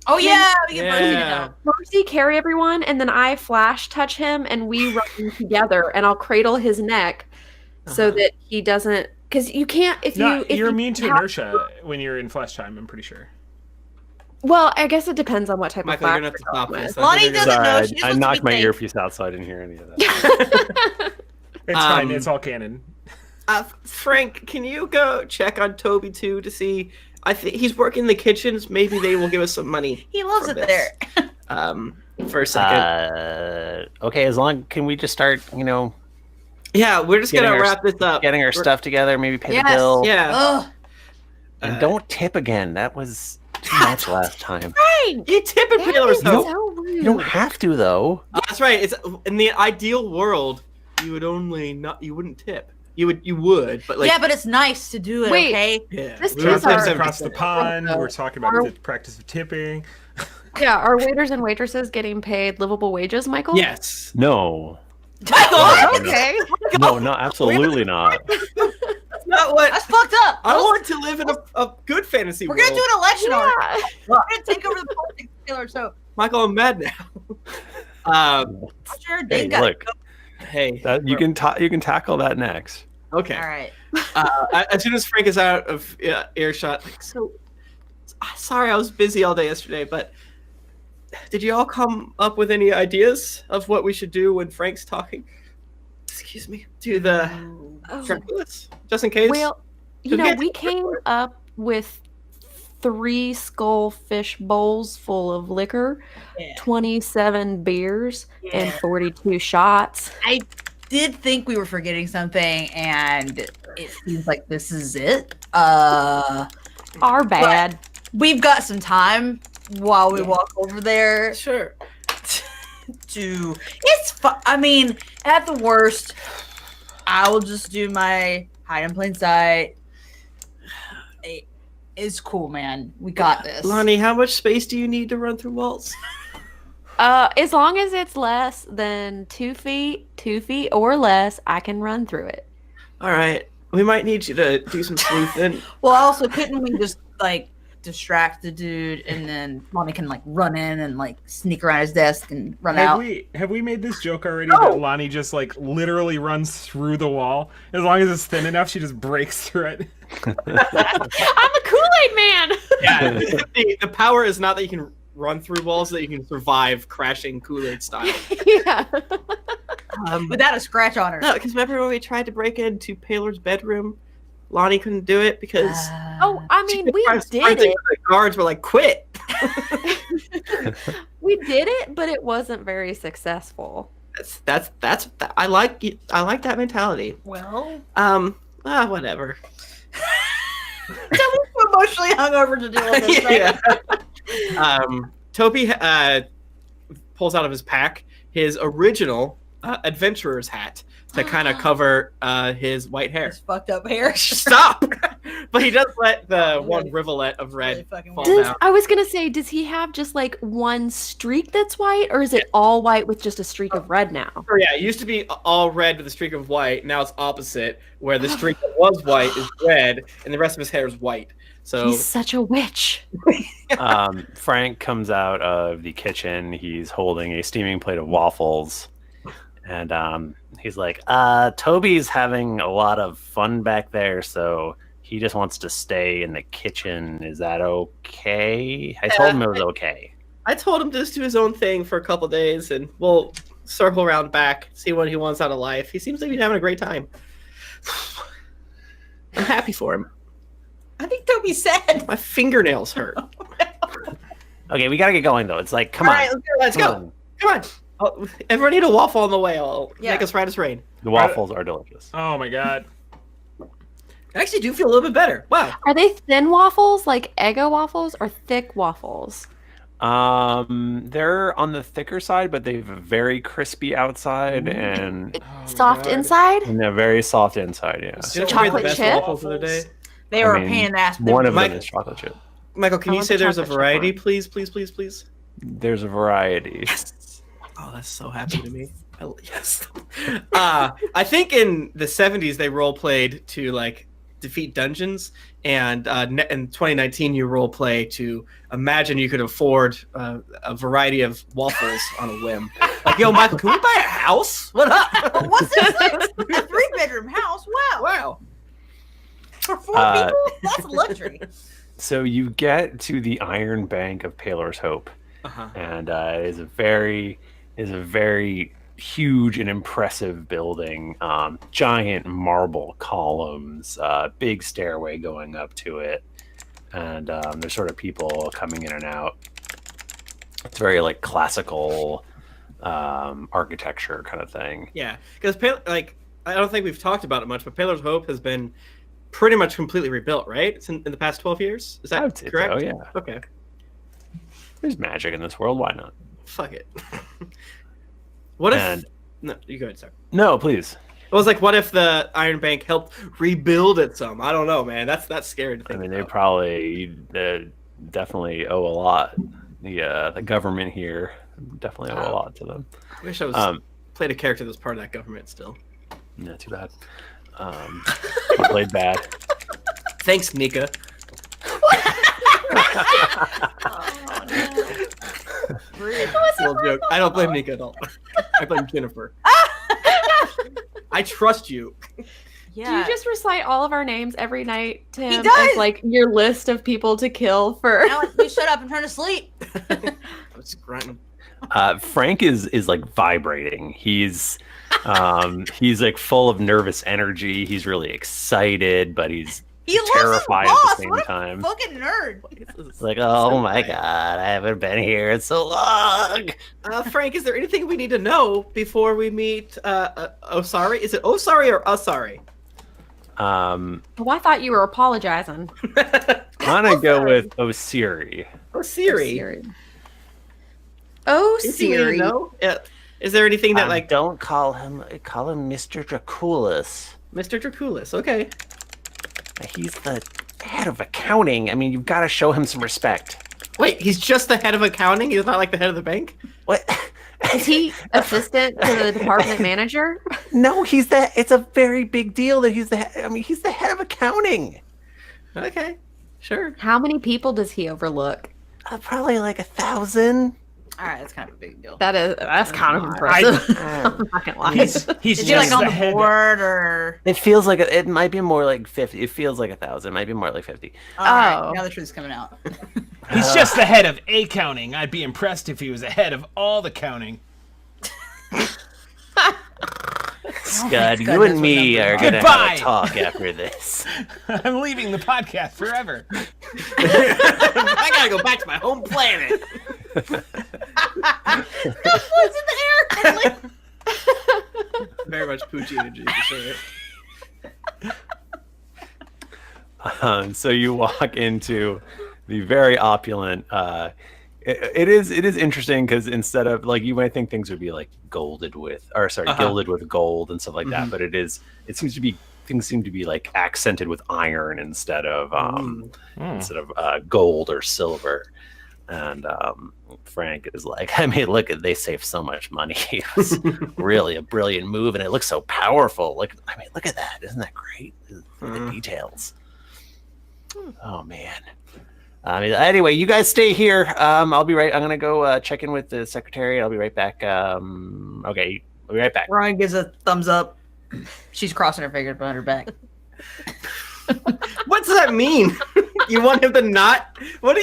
Oh yeah, we get Bercy to Yeah. know. Percy carry everyone, and then I flash touch him, and we run together, and I'll cradle his neck so that he doesn't. Because you can't if No, you. If you're you immune to have- inertia when you're in flash time. I'm pretty sure. Well, I guess it depends on what type Michael, of you're gonna have to stop flour. this. Lonnie They're gonna- doesn't know. Sorry, She's I supposed to knocked be my safe. earpiece out, so I didn't hear any of that. It's fine. It's all canon. Frank, can you go check on Toby too to see? I think he's working in the kitchens. Maybe they will give us some money. He loves for it this. there. For a second. Okay, as long can we just start, Yeah, we're just getting gonna our- wrap this up. getting our We're- stuff together, maybe pay Yes. the bill. Yeah. Ugh. And don't tip again. That was too much last time. You tip and pay That is yourself. so rude. You don't have to though. That's right. It's in the ideal world, you would you wouldn't tip. You would, but like Yeah, but it's nice to do it. Wait. Okay. yeah. This We were is our- talking across the pond. We're talking about the practice of tipping. Yeah, are waiters and waitresses getting paid livable wages, Michael? Yes. No. Okay. No, no, absolutely not. That's not what That's fucked up. I want to live in a good fantasy We're world. gonna do an election on it. Yeah. We're gonna take over the politics, Taylor. So Michael, I'm mad now. sure, Hey, Dave got look, Hey, you can tackle that next. okay. All right. As soon as Frank is out of earshot, like, so sorry, I was busy all day yesterday, but did you all come up with any ideas of what we should do when Frank's talking? Excuse me, to the Dracula's, just in case. Well, we came up with 3 skullfish bowls full of liquor, Yeah. 27 beers, and Yeah. 42 shots. I did think we were forgetting something, and it seems like this is it. Our bad. We've got some time while we walk over there Sure. to. It's fun. I mean, at the worst, I will just do my hide in plain sight. It's cool, man. We got this. Lahni, how much space do you need to run through walls? As long as it's less than 2 feet or less, I can run through it. All right, we might need you to do some sleuthing. Well, also, couldn't we just distract the dude, and then Mommy can run in and sneak around his desk and run Have out? we made this joke already that Lonnie just literally runs through the wall? As long as it's thin enough, she just breaks through it. I'm a Kool-Aid man. Yeah, the power is not that you can run through walls, that you can survive crashing Kool-Aid style. Yeah. Without a scratch on her. No, because remember when we tried to break into Paler's bedroom, Lonnie couldn't do it because Oh, I mean, we did it. The guards were like, "Quit." We did it, but it wasn't very successful. That's I like that mentality. Well, Whatever. we're emotionally hungover to deal with this. Right? Toby pulls out of his pack his original adventurer's hat to kind of cover his white hair. His fucked up hair. Stop! But he does let the Really- one rivulet of red really fucking fall weird. down. I was gonna say, does he have just one streak that's white, or is it all white with just a streak of red now? Oh, yeah, it used to be all red with a streak of white. Now it's opposite, where the streak that was white is red, and the rest of his hair is white. So He's such a witch. Frank comes out of the kitchen. He's holding a steaming plate of waffles. And he's like, Toby's having a lot of fun back there, so he just wants to stay in the kitchen. Is that okay? I told him it was okay. I told him to just do his own thing for a couple days, and we'll circle around back, see what he wants out of life. He seems like he's having a great time. I'm happy for him. I think Toby's sad. My fingernails hurt. Okay, we gotta get going, though. It's like, come All on. right, Let's Come go. on. Come on. Oh, everyone need a waffle on the way. I'll Yeah. make us ride as rain. The waffles are delicious. Oh my god. I actually do feel a little bit better. Wow. Are they thin waffles, like Eggo waffles, or thick waffles? They're on the thicker side, but they're very crispy outside and Soft God. inside? they're very soft inside. Yeah. Didn't you make the Chocolate best chip? waffles of the day? They were a pain in the ass. One of Mike- them is chocolate chip. Michael, can I you want say the there's a chocolate chip variety, one. please, please, please, please? There's a variety. Oh, that's so happy to me. Yes. I think in the 70s they role played to defeat dungeons, and in 2019 you role play to imagine you could afford a variety of waffles on a whim. Like, yo, Michael, can we buy a house? What up? What's this? A 3-bedroom house? Wow. Wow. For 4 people? That's a luxury. So you get to the Iron Bank of Paler's Hope, and it is a very huge and impressive building. Giant marble columns, big stairway going up to it, and there's sort of people coming in and out. It's very like classical architecture kind of thing. Yeah, because like I don't think we've talked about it much, but Paler's Hope has been pretty much completely rebuilt, right? It's in the past 12 years. Is that correct? Oh yeah. Okay. There's magic in this world. Why not? Fuck it. What if? No, you go ahead, sir. No, please. It was like, what if the Iron Bank helped rebuild it some? I don't know, man. That's scary to think. I mean, about. they probably definitely owe a lot. The government here definitely owe a lot to them. I wish I was played a character that's part of that government still. Not too bad. You played bad. Thanks, Nika. Little joke. I don't blame Nika at all. I blame Jennifer. I trust you. Yeah. Do you just recite all of our names every night, Tim? He does! As, like, your list of people to kill for... Alan, you shut up. I'm trying to sleep. I was grunting. Frank is like vibrating. He's like full of nervous energy. He's really excited, but he's terrified at the same time. Fucking nerd. It's like, oh my god, I haven't been here in so long. Frank, is there anything we need to know before we meet Osari? Is it Osari or Asari? Oh, I thought you were apologizing. I'm gonna go with Osiri. Osiri. Oh, Anything we need to Siri. know? Yeah. Is there anything that like don't call him Mr. Draculis. Mr. Draculis? Okay. He's the head of accounting. I mean, you've got to show him some respect. Wait, he's just the head of accounting? He's not like the head of the bank? What? Is he assistant to the department manager? No, it's a very big deal that he's he's the head of accounting. Okay, sure. How many people does he overlook? Probably like 1,000. All right, that's kind of a big deal. That's kind of impressive. I'm not gonna lie. He's Is he like just on the the head. board or? It feels like it might be more like 50. It feels like 1,000. It might be more like 50. All right, Oh. now the truth's coming out. He's just the head of accounting. I'd be impressed if he was the head of all the counting. Scud, you goodness, and me what are number? gonna Goodbye. have a talk after this. I'm leaving the podcast forever. I gotta go back to my home planet. That floats in the air. Very much Poochie energy for sure. So you walk into the very opulent. It is interesting because instead of like you might think things would be like gilded with gold and stuff like that, but things seem to be like accented with iron instead of gold or silver. And Frank is like, I mean, they saved so much money. It was really a brilliant move, and it looks so powerful. Look at that! Isn't that great? The details. Oh man. Anyway, you guys stay here. I'll be right. I'm gonna go check in with the secretary. I'll be right back. Okay, I'll be right back. Ryan gives a thumbs up. She's crossing her fingers behind her back. What does that mean? You want him to not? What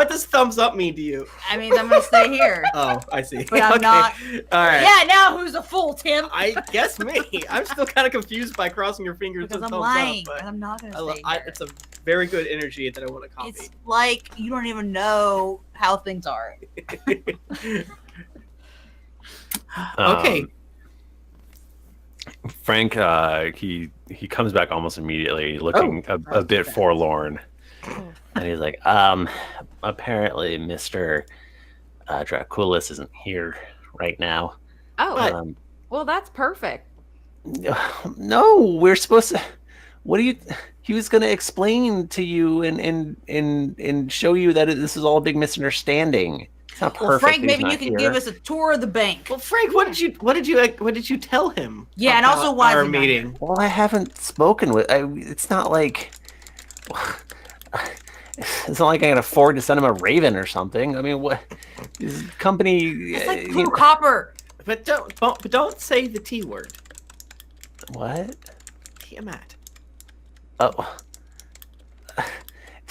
does thumbs up mean to you? I mean, I'm gonna stay here. Oh, I see. But I'm not. All right. Yeah, now who's a fool, Tim? I guess me. I'm still kind of confused by crossing your fingers. Because and I'm thumbs lying. Up, And I'm not gonna but stay here. it's a very good energy that I want to copy. It's like you don't even know how things are. Okay. Frank, he comes back almost immediately, looking a bit forlorn, and he's like, apparently Mr. Draculis isn't here right now. Oh, well, that's perfect. No, we're supposed to. What do you? He was going to explain to you and show you that this is all a big misunderstanding. It's not perfect. Well, Frank, that he's maybe not you can here. give us a tour of the bank. Well, Frank, what did you tell him? Yeah, and also why our is he not meeting? Well, I haven't spoken with. It's not like. It's not like I can afford to send him a raven or something. I mean, what? His company. It's like blue copper. But don't say the T word. What? Tiamat. Oh.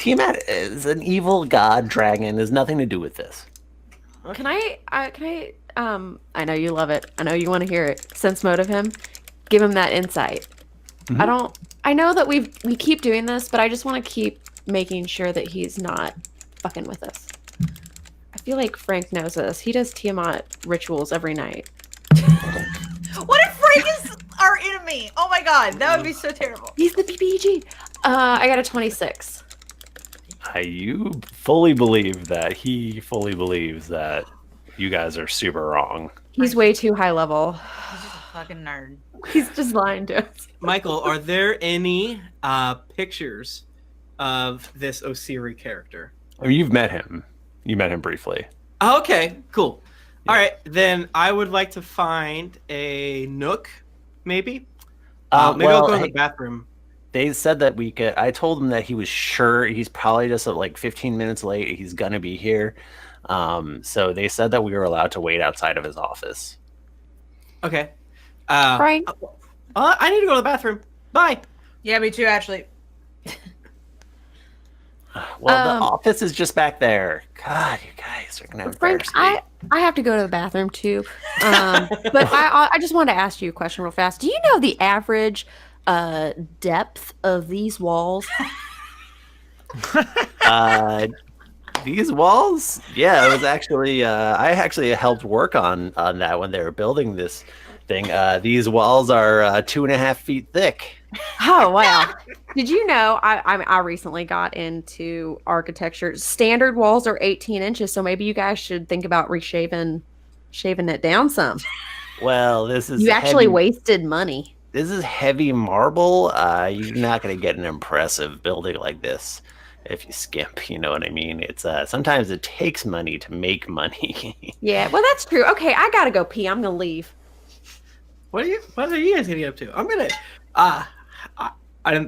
Tiamat is an evil god dragon. Has nothing to do with this. Can I I know you love it. I know you want to hear it. Sense motive him. Give him that insight. Mhm. I know that we keep doing this, but I just want to keep making sure that he's not fucking with us. I feel like Frank knows this. He does Tiamat rituals every night. What if Frank is our enemy? Oh my god, that would be so terrible. He's the BBG. I got a 26. You fully believe that he fully believes that you guys are super wrong. He's way too high level. He's just a fucking nerd. He's just lying to us. Michael, are there any pictures of this Osiri character? I mean, you've met him. You met him briefly. Oh, okay, cool. Yeah. All right, then I would like to find a nook, maybe. Maybe well, I'll go in hey, the bathroom. They said that we could. I told him that he was sure he's probably just like 15 minutes late. He's gonna be here. So they said that we were allowed to wait outside of his office. Okay. Frank? I need to go to the bathroom. Bye. Yeah, me too, actually. Well, the office is just back there. God, you guys are gonna Frank, embarrass me. I have to go to the bathroom too. But I just wanted to ask you a question real fast. Do you know the average depth of these walls? These walls? Yeah, it was actually I actually helped work on that when they were building this thing. These walls are 2.5 feet thick. Oh wow! Did you know I recently got into architecture? Standard walls are 18 inches, so maybe you guys should think about shaving it down some. Well, this is You actually heavy, wasted money. This is heavy marble. You're not going to get an impressive building like this if you skimp. You know what I mean? It's sometimes it takes money to make money. Yeah, well that's true. Okay, I gotta go pee. I'm gonna leave. What are you guys getting up to? I'm gonna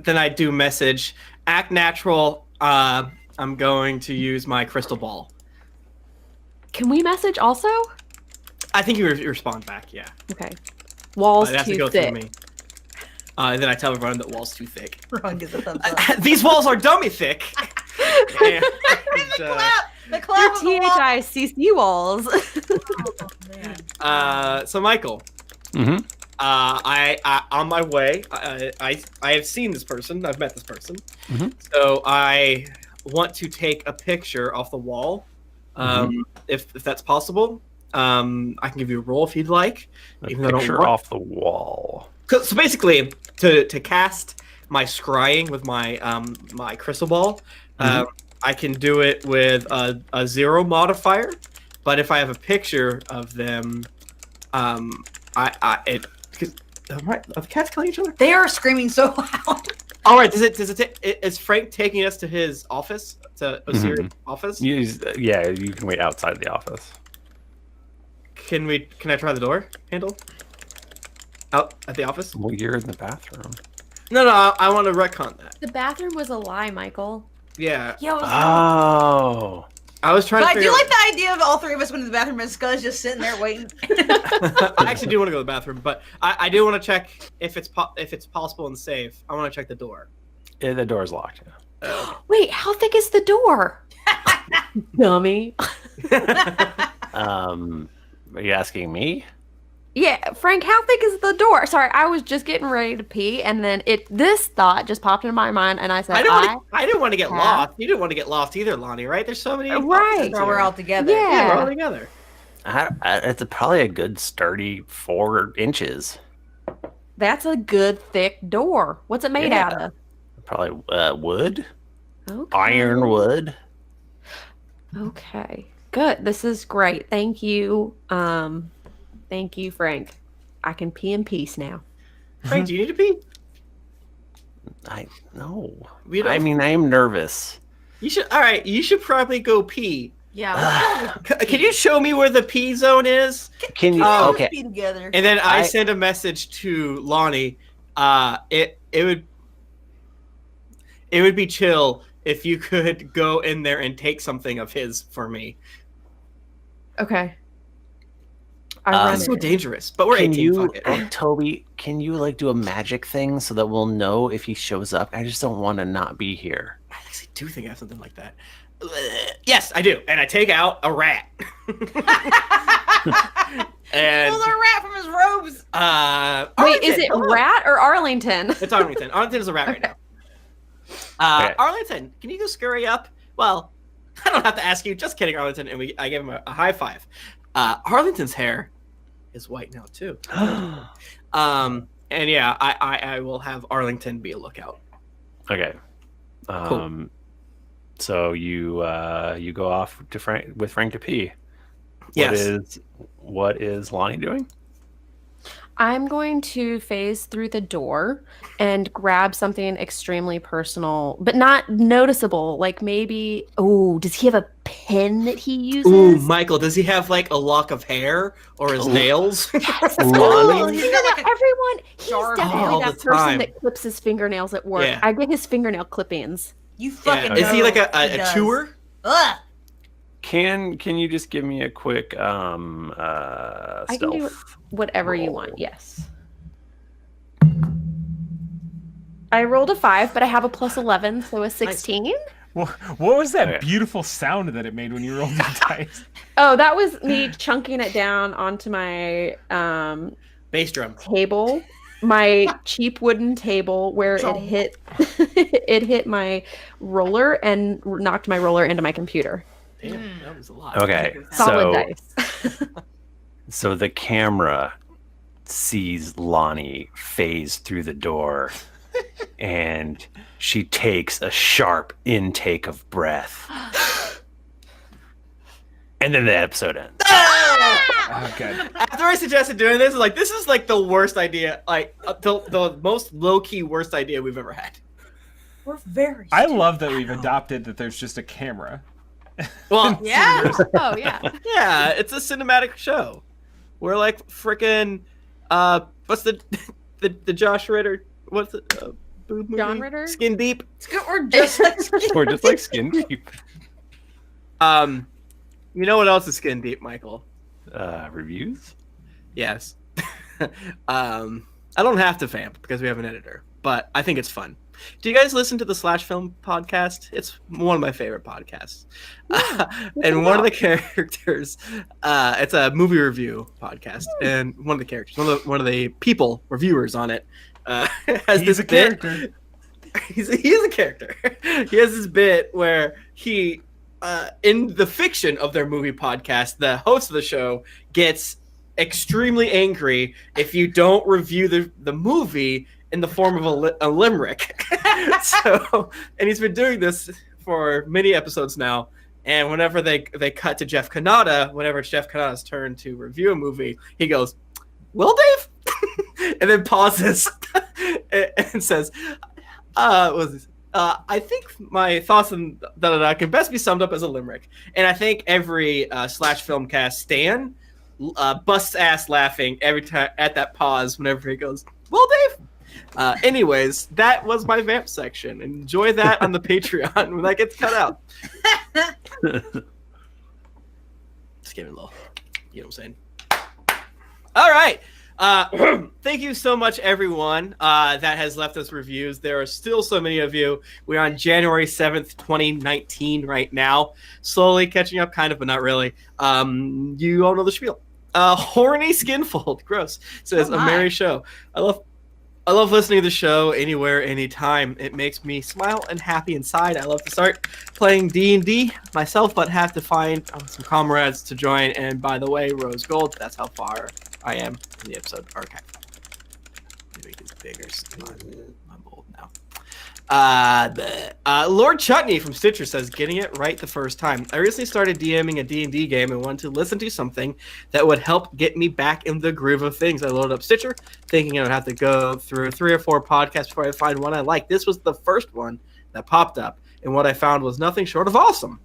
then I do message act natural. I'm going to use my crystal ball. Can we message also? I think you respond back. Yeah. Okay. Walls It has to too go through thick. me. And then I tell everyone that wall's too thick. Ron gives a thumbs up. These walls are dummy thick. And, The clap of the wall. THICC walls. so Michael, Mm-hmm. I on my way. I have seen this person. I've met this person. Mhm. So I want to take a picture off the wall, if that's possible. I can give you a roll if you'd like. A Even though I don't picture want- off the wall. So basically, to cast my scrying with my my crystal ball, I can do it with a 0 modifier. But if I have a picture of them, the cats killing each other. They are screaming so loud. All right, is Frank taking us to his office, to Osiri's office? Yeah, you can wait outside the office. Can I try the door handle? Out at the office? Well, you're in the bathroom. No, I want to retcon that. The bathroom was a lie, Michael. Yeah, Yo, Oh. I was trying but to I do figure like the idea of all three of us going to the bathroom and Scud's just sitting there waiting. I actually do want to go to the bathroom, but I do want to check if it's possible and safe. I want to check the door. Yeah, the door's locked. Wait, how thick is the door? Dummy. Are you asking me? Yeah, Frank, how thick is the door? Sorry, I was just getting ready to pee, and then this thought just popped into my mind, and I said, I didn't want to get lost. You didn't want to get lost either, Lahni, right? There's so many. Right. options We're here. all together. Yeah, we're Yeah. all together. It's probably a good sturdy 4 inches. That's a good thick door. What's it made Yeah. out of? Probably wood, Okay. ironwood. Okay. Good. This is great. Thank you. Thank you, Frank. I can pee in peace now. Frank, do you need to pee? No. We don't- I mean, I am nervous. You should. All right, you should probably go pee. Yeah. Can you show me where the pee zone is? Can you? Oh, okay. Be together. And then I I- send a message to Lahni. It would be chill if you could go in there and take something of his for me. Okay. It's so dangerous, but we're Can 18. you, Fuck it. Toby? Can you do a magic thing so that we'll know if he shows up? I just don't want to not be here. actually do think I have something like that. Yes, I do. And I take out a rat. And pull the rat from his robes. Wait, is it Rat or Arlington? It's Arlington. Arlington is a rat right now. Okay. Arlington, can you go scurry up? Well, I don't have to ask you. Just kidding, Arlington. And I gave him a high five. Arlington's hair is white now too. And yeah, I will have Arlington be a lookout. Okay. Cool. So you go off to Frank to pee. Yes. What is Lahni doing? I'm going to phase through the door and grab something extremely personal, but not noticeable. Like maybe, does he have a pen that he uses? Ooh, Michael, does he have like a lock of hair or his nails? Yes. Lonnie? He's got like a Everyone, he's jar definitely all that the person time. that clips his fingernails at work. Yeah. I get his fingernail clippings. You fucking. Is he know like he a does. chewer? Ugh. Can you just give me a quick I can do stealth? whatever you roll. want. Yes. I rolled a 5, but I have a plus 11, so a 16. What was that Okay. beautiful sound that it made when you rolled your dice? Oh, that was me chunking it down onto my Bass drum. table, my cheap wooden table, where it hit it hit my roller and knocked my roller into my computer. Damn, that was a lot. Okay, Solid so dice. so the camera sees Lahni phase through the door, and she takes a sharp intake of breath, and then the episode ends. Oh, good. After I suggested doing this, this is like the worst idea, the most low-key worst idea we've ever had. We're very. I love that we've adopted that there's just a camera. Well, Yeah. Oh yeah. yeah, it's a cinematic show. We're like freaking, what's the Josh Ritter? What's the boob movie? John Ritter? Skin Deep. We're just like. We're just like skin deep. You know what else is Skin Deep, Michael? Reviews? Yes. I don't have to vamp because we have an editor, but I think it's fun. Do you guys listen to the Slash Film podcast? It's one of my favorite podcasts. And one of the characters, it's a movie review podcast, and one of the characters, one of the people reviewers on it, has He's this a bit. character. He's a character. He has this bit where he, in the fiction of their movie podcast, the host of the show gets extremely angry if you don't review the movie in the form of a limerick. So, and he's been doing this for many episodes now. And whenever they cut to Jeff Kanata, whenever it's Jeff Kanata's turn to review a movie, he goes, "Will Dave?" And then pauses and says, I think my thoughts on that can best be summed up as a limerick. And I think every Slash Filmcast stan busts ass laughing every time at that pause whenever he goes, "Well, Dave." Anyways, that was my vamp section. Enjoy that on the Patreon when that gets cut out. Just give it a little, you know what I'm saying? All right. Thank you so much, everyone that has left us reviews. There are still so many of you. We're on January 7th, 2019 right now. Slowly catching up, kind of, but not really. You all know the spiel. Horny Skinfold, gross, says, a merry show. I love listening to the show anywhere, anytime. It makes me smile and happy inside. I love to start playing D&D myself, but have to find some comrades to join. And by the way, Rose Gold, that's how far I am in the episode archive. Let me make this bigger. I'm old now. Lord Chutney from Stitcher says, getting it right the first time. I recently started DMing a D&D game and wanted to listen to something that would help get me back in the groove of things. I loaded up Stitcher, thinking I would have to go through 3 or 4 podcasts before I find one I like. This was the first one that popped up, and what I found was nothing short of awesome.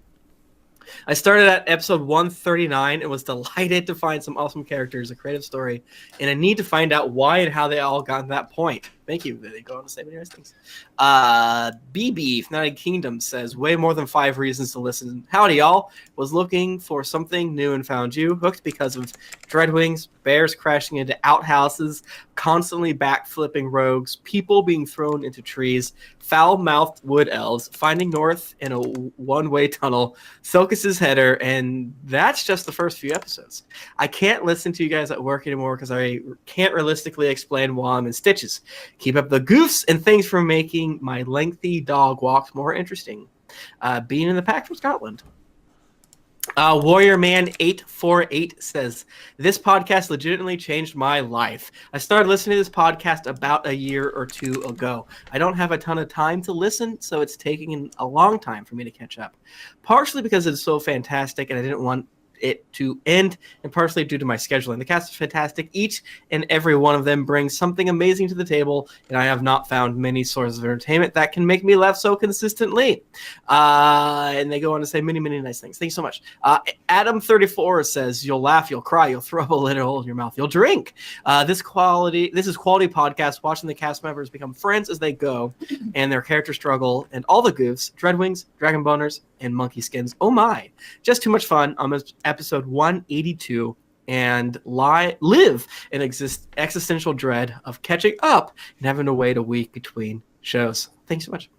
I started at episode 139 and was delighted to find some awesome characters, a creative story, and a need to find out why and how they all got to that point. Thank you. They go on to say many nice things. BB, United Kingdom says, way more than 5 reasons to listen. Howdy, y'all. Was looking for something new and found you. Hooked because of Dreadwings, bears crashing into outhouses, constantly backflipping rogues, people being thrown into trees, foul-mouthed wood elves, finding north in a one-way tunnel, Silkus's header, and that's just the first few episodes. I can't listen to you guys at work anymore because I can't realistically explain why I'm in stitches. Keep up the goofs and things for making my lengthy dog walks more interesting. Being in the pack from Scotland. Warrior Man 848 says, this podcast legitimately changed my life. I started listening to this podcast about a year or 2 ago. I don't have a ton of time to listen, so it's taking a long time for me to catch up. Partially because it's so fantastic and I didn't want it to end, and partially due to my scheduling. The cast is fantastic. Each and every one of them brings something amazing to the table, and I have not found many sources of entertainment that can make me laugh so consistently. And they go on to say many, many nice things. Thank you so much. Adam34 says, you'll laugh, you'll cry, you'll throw up a little in your mouth, you'll drink. This is quality podcast, watching the cast members become friends as they go, and their character struggle, and all the goofs, Dreadwings, Dragon Boners, and Monkey Skins. Oh my. Just too much fun on episode 182, and live in existential dread of catching up and having to wait a week between shows. Thanks so much.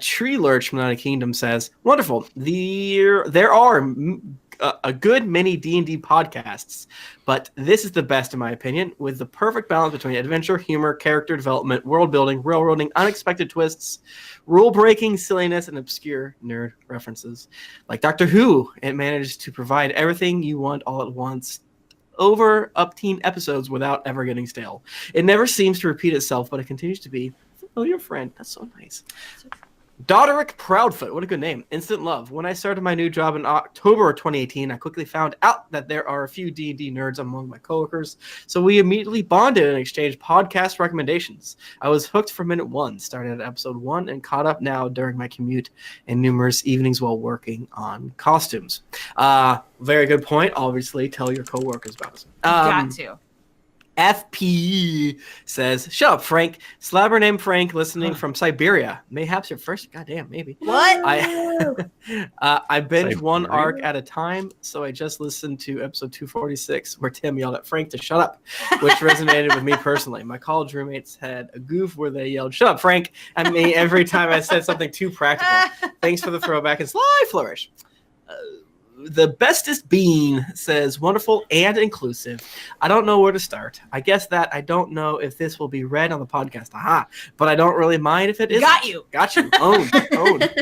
Tree Lurch from United Kingdom says, wonderful. There are a good many D&D podcasts, but this is the best in my opinion, with the perfect balance between adventure, humor, character development, world building, railroading, unexpected twists, rule breaking, silliness, and obscure nerd references. Like Doctor Who, it managed to provide everything you want all at once over up-teen episodes without ever getting stale. It never seems to repeat itself, but it continues to be a familiar friend. That's so nice. Doderick Proudfoot, what a good name. Instant love. When I started my new job in October of 2018, I quickly found out that there are a few D&D nerds among my coworkers, so we immediately bonded and exchanged podcast recommendations. I was hooked from minute 1, started at episode 1, and caught up now during my commute and numerous evenings while working on costumes. Very good point. Obviously, tell your coworkers about us. Got to. FPE says, shut up, Frank. Slabber named Frank, listening from Siberia. Mayhaps your first. Goddamn, maybe. What? I binge Siberia? one arc at a time, so I just listened to episode 246, where Tim yelled at Frank to shut up, which resonated with me personally. My college roommates had a goof where they yelled, shut up, Frank, at me every time I said something too practical. Thanks for the throwback and sly flourish. The bestest bean says, wonderful and inclusive. I don't know where to start. I guess that I don't know if this will be read on the podcast. Aha. But I don't really mind if it is. Got you. Got you. Owned.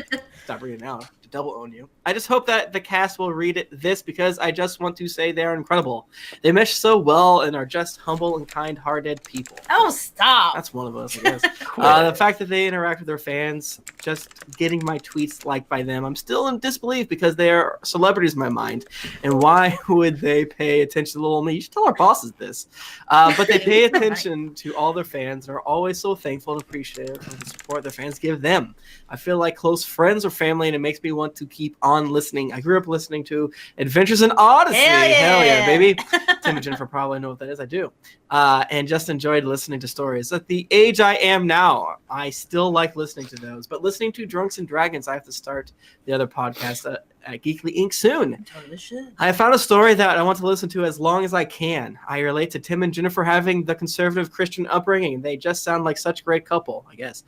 Stop reading now. To double own you. I just hope that the cast will read this because I just want to say they're incredible. They mesh so well and are just humble and kind-hearted people. Oh, stop. That's one of us, I guess. The fact that they interact with their fans, just getting my tweets liked by them, I'm still in disbelief because they are celebrities in my mind. And why would they pay attention to little me? You should tell our bosses this. But they pay attention to all their fans and are always so thankful and appreciative of the support their fans give them. I feel like close friends or family, and it makes me want to keep on listening. I grew up listening to Adventures in Odyssey. Hell yeah, baby. Tim and Jennifer probably know what that is. I do. And just enjoyed listening to stories. At the age I am now, I still like listening to those. But listening to Drunks and Dragons, I have to start the other podcast at GeeklyInc soon. Totally should. I found a story that I want to listen to as long as I can. I relate to Tim and Jennifer having the conservative Christian upbringing. They just sound like such a great couple, I guess.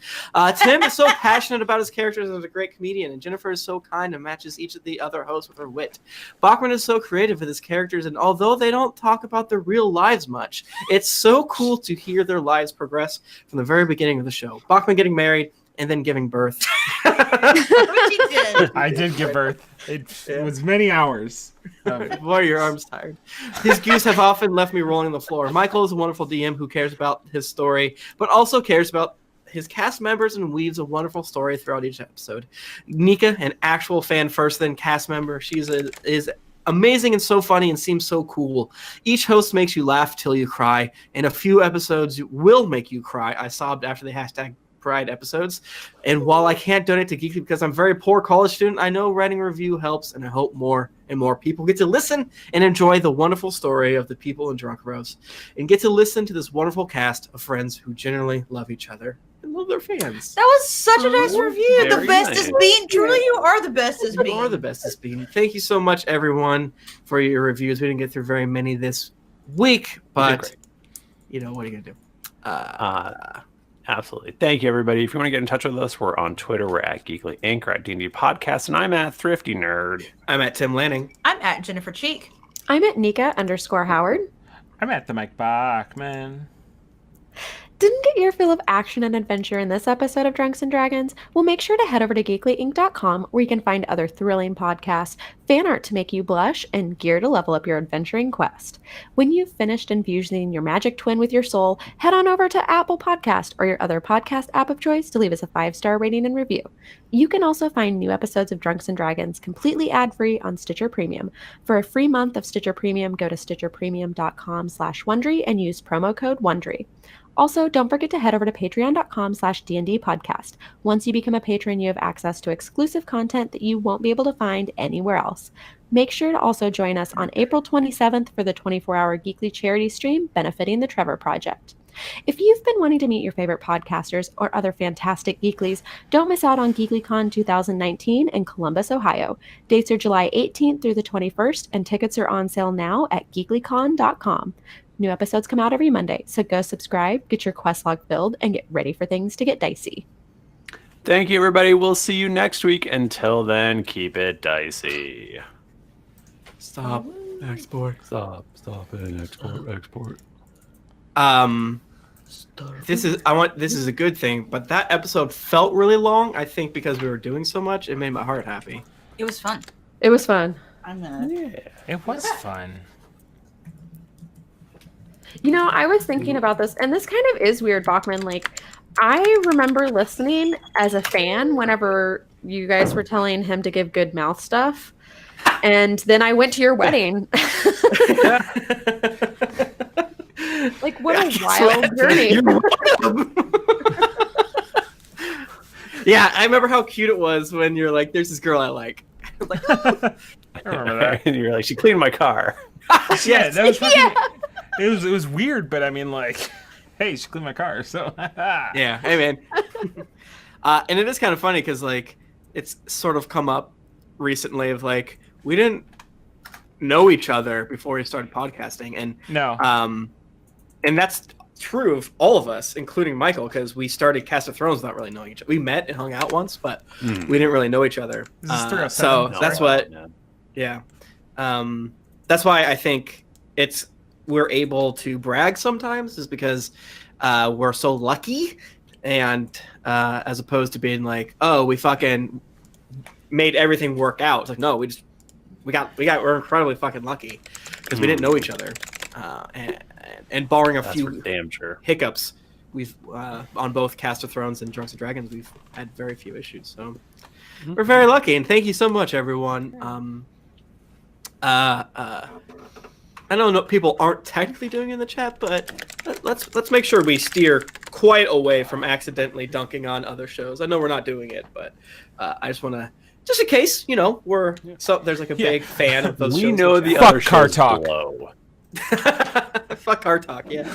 Tim is so passionate about his characters as a great comedian, and Jennifer is so kind and matches each of the other hosts with her wit. Bachmann is so creative with his characters, and although they don't talk about their real lives much, it's so cool to hear their lives progress from the very beginning of the show. Bachmann getting married and then giving birth. Which he did. I did give birth. It was many hours. Boy, your arm's tired. His goose have often left me rolling on the floor. Michael is a wonderful DM who cares about his story, but also cares about his cast members and weaves a wonderful story throughout each episode. Nika, an actual fan first, then cast member, is amazing and so funny and seems so cool. Each host makes you laugh till you cry, and a few episodes will make you cry. I sobbed after the hashtag Pride episodes. And while I can't donate to Geekly because I'm a very poor college student, I know writing a review helps, and I hope more and more people get to listen and enjoy the wonderful story of the people in Drunk Roast and get to listen to this wonderful cast of friends who genuinely love each other and love their fans. That was such a nice review. The very bestest nice. bean. Truly, you are the bestest You bean. are the bestest bean. Thank you so much, everyone, for your reviews. We didn't get through very many this week, but great. you know what are you gonna do? Absolutely. Thank you, everybody. If you want to get in touch with us, we're on Twitter. We're at GeeklyInc or at D&D Podcast, and I'm at Thrifty Nerd. I'm at Tim Lanning. I'm at Jennifer Cheek. I'm at Nika_Howard. I'm at the Mike Bachmann. Didn't get your fill of action and adventure in this episode of Drunks and Dragons? Well, make sure to head over to GeeklyInc.com where you can find other thrilling podcasts, fan art to make you blush, and gear to level up your adventuring quest. When you've finished infusing your magic twin with your soul, head on over to Apple Podcast or your other podcast app of choice to leave us a 5-star rating and review. You can also find new episodes of Drunks and Dragons completely ad-free on Stitcher Premium. For a free month of Stitcher Premium, go to stitcherpremium.com/Wondery and use promo code Wondery. Also, don't forget to head over to patreon.com/DND podcast. Once you become a patron, you have access to exclusive content that you won't be able to find anywhere else. Make sure to also join us on April 27th for the 24-hour Geekly charity stream benefiting the Trevor Project. If you've been wanting to meet your favorite podcasters or other fantastic Geeklies, don't miss out on GeeklyCon 2019 in Columbus, Ohio. Dates are July 18th through the 21st, and tickets are on sale now at geeklycon.com. New episodes come out every Monday, so go subscribe, get your quest log filled, and get ready for things to get dicey. Thank you, everybody. We'll see you next week. Until then, keep it dicey. Stop. Export. Stop it. Export. This is a good thing, but that episode felt really long, I think, because we were doing so much. It made my heart happy. It was fun. It was fun. I'm gonna. Yeah. It was fun. You know, I was thinking about this, and this kind of is weird, Bachmann. Like, I remember listening as a fan whenever you guys were telling him to give good mouth stuff, and then I went to your wedding. Like, what a wild journey. Yeah, I remember how cute it was when you're like, "There's this girl I like." I was like, I remember that. And you're like, she cleaned my car. Yeah, that was fucking, it was weird, but I mean, like, hey, she cleaned my car, so yeah, hey man. And it is kind of funny because like it's sort of come up recently of like we didn't know each other before we started podcasting, and and that's true of all of us, including Michael, because we started Cast of Thrones without really knowing each other. We met and hung out once, but we didn't really know each other. This is 307. So No, that's what, yeah. That's why I think we're able to brag sometimes, is because we're so lucky, and as opposed to being like, oh, we fucking made everything work out. It's like, no, we're incredibly fucking lucky because we didn't know each other, and barring a That's few for damn sure. hiccups, we've on both Cast of Thrones and Drunks and Dragons, we've had very few issues. So we're very lucky, and thank you so much, everyone. I know people aren't technically doing it in the chat, but let's make sure we steer quite away from accidentally dunking on other shows. I know we're not doing it, but I just want to, just in case, there's like a big fan of those shows. We know the Fuck other car shows talk. below. Fuck car talk, yeah.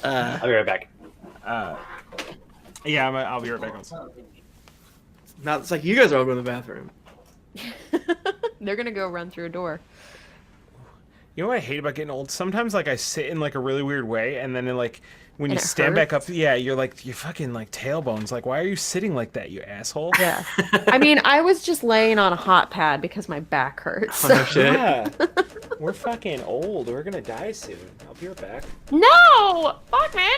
I'll be right back. Yeah, I'll be right back. Now it's like you guys are all going to the bathroom. They're gonna go run through a door. You know what I hate about getting old? Sometimes, like, I sit in, like, a really weird way, and then, like, when And you it stand back up, hurts? yeah, you're, like, you're fucking, like, tailbones. Like, why are you sitting like that, you asshole? Yeah. I mean, I was just laying on a hot pad because my back hurts. Oh, no shit. Yeah. We're fucking old. We're gonna die soon. I'll be right back. No! Fuck, man!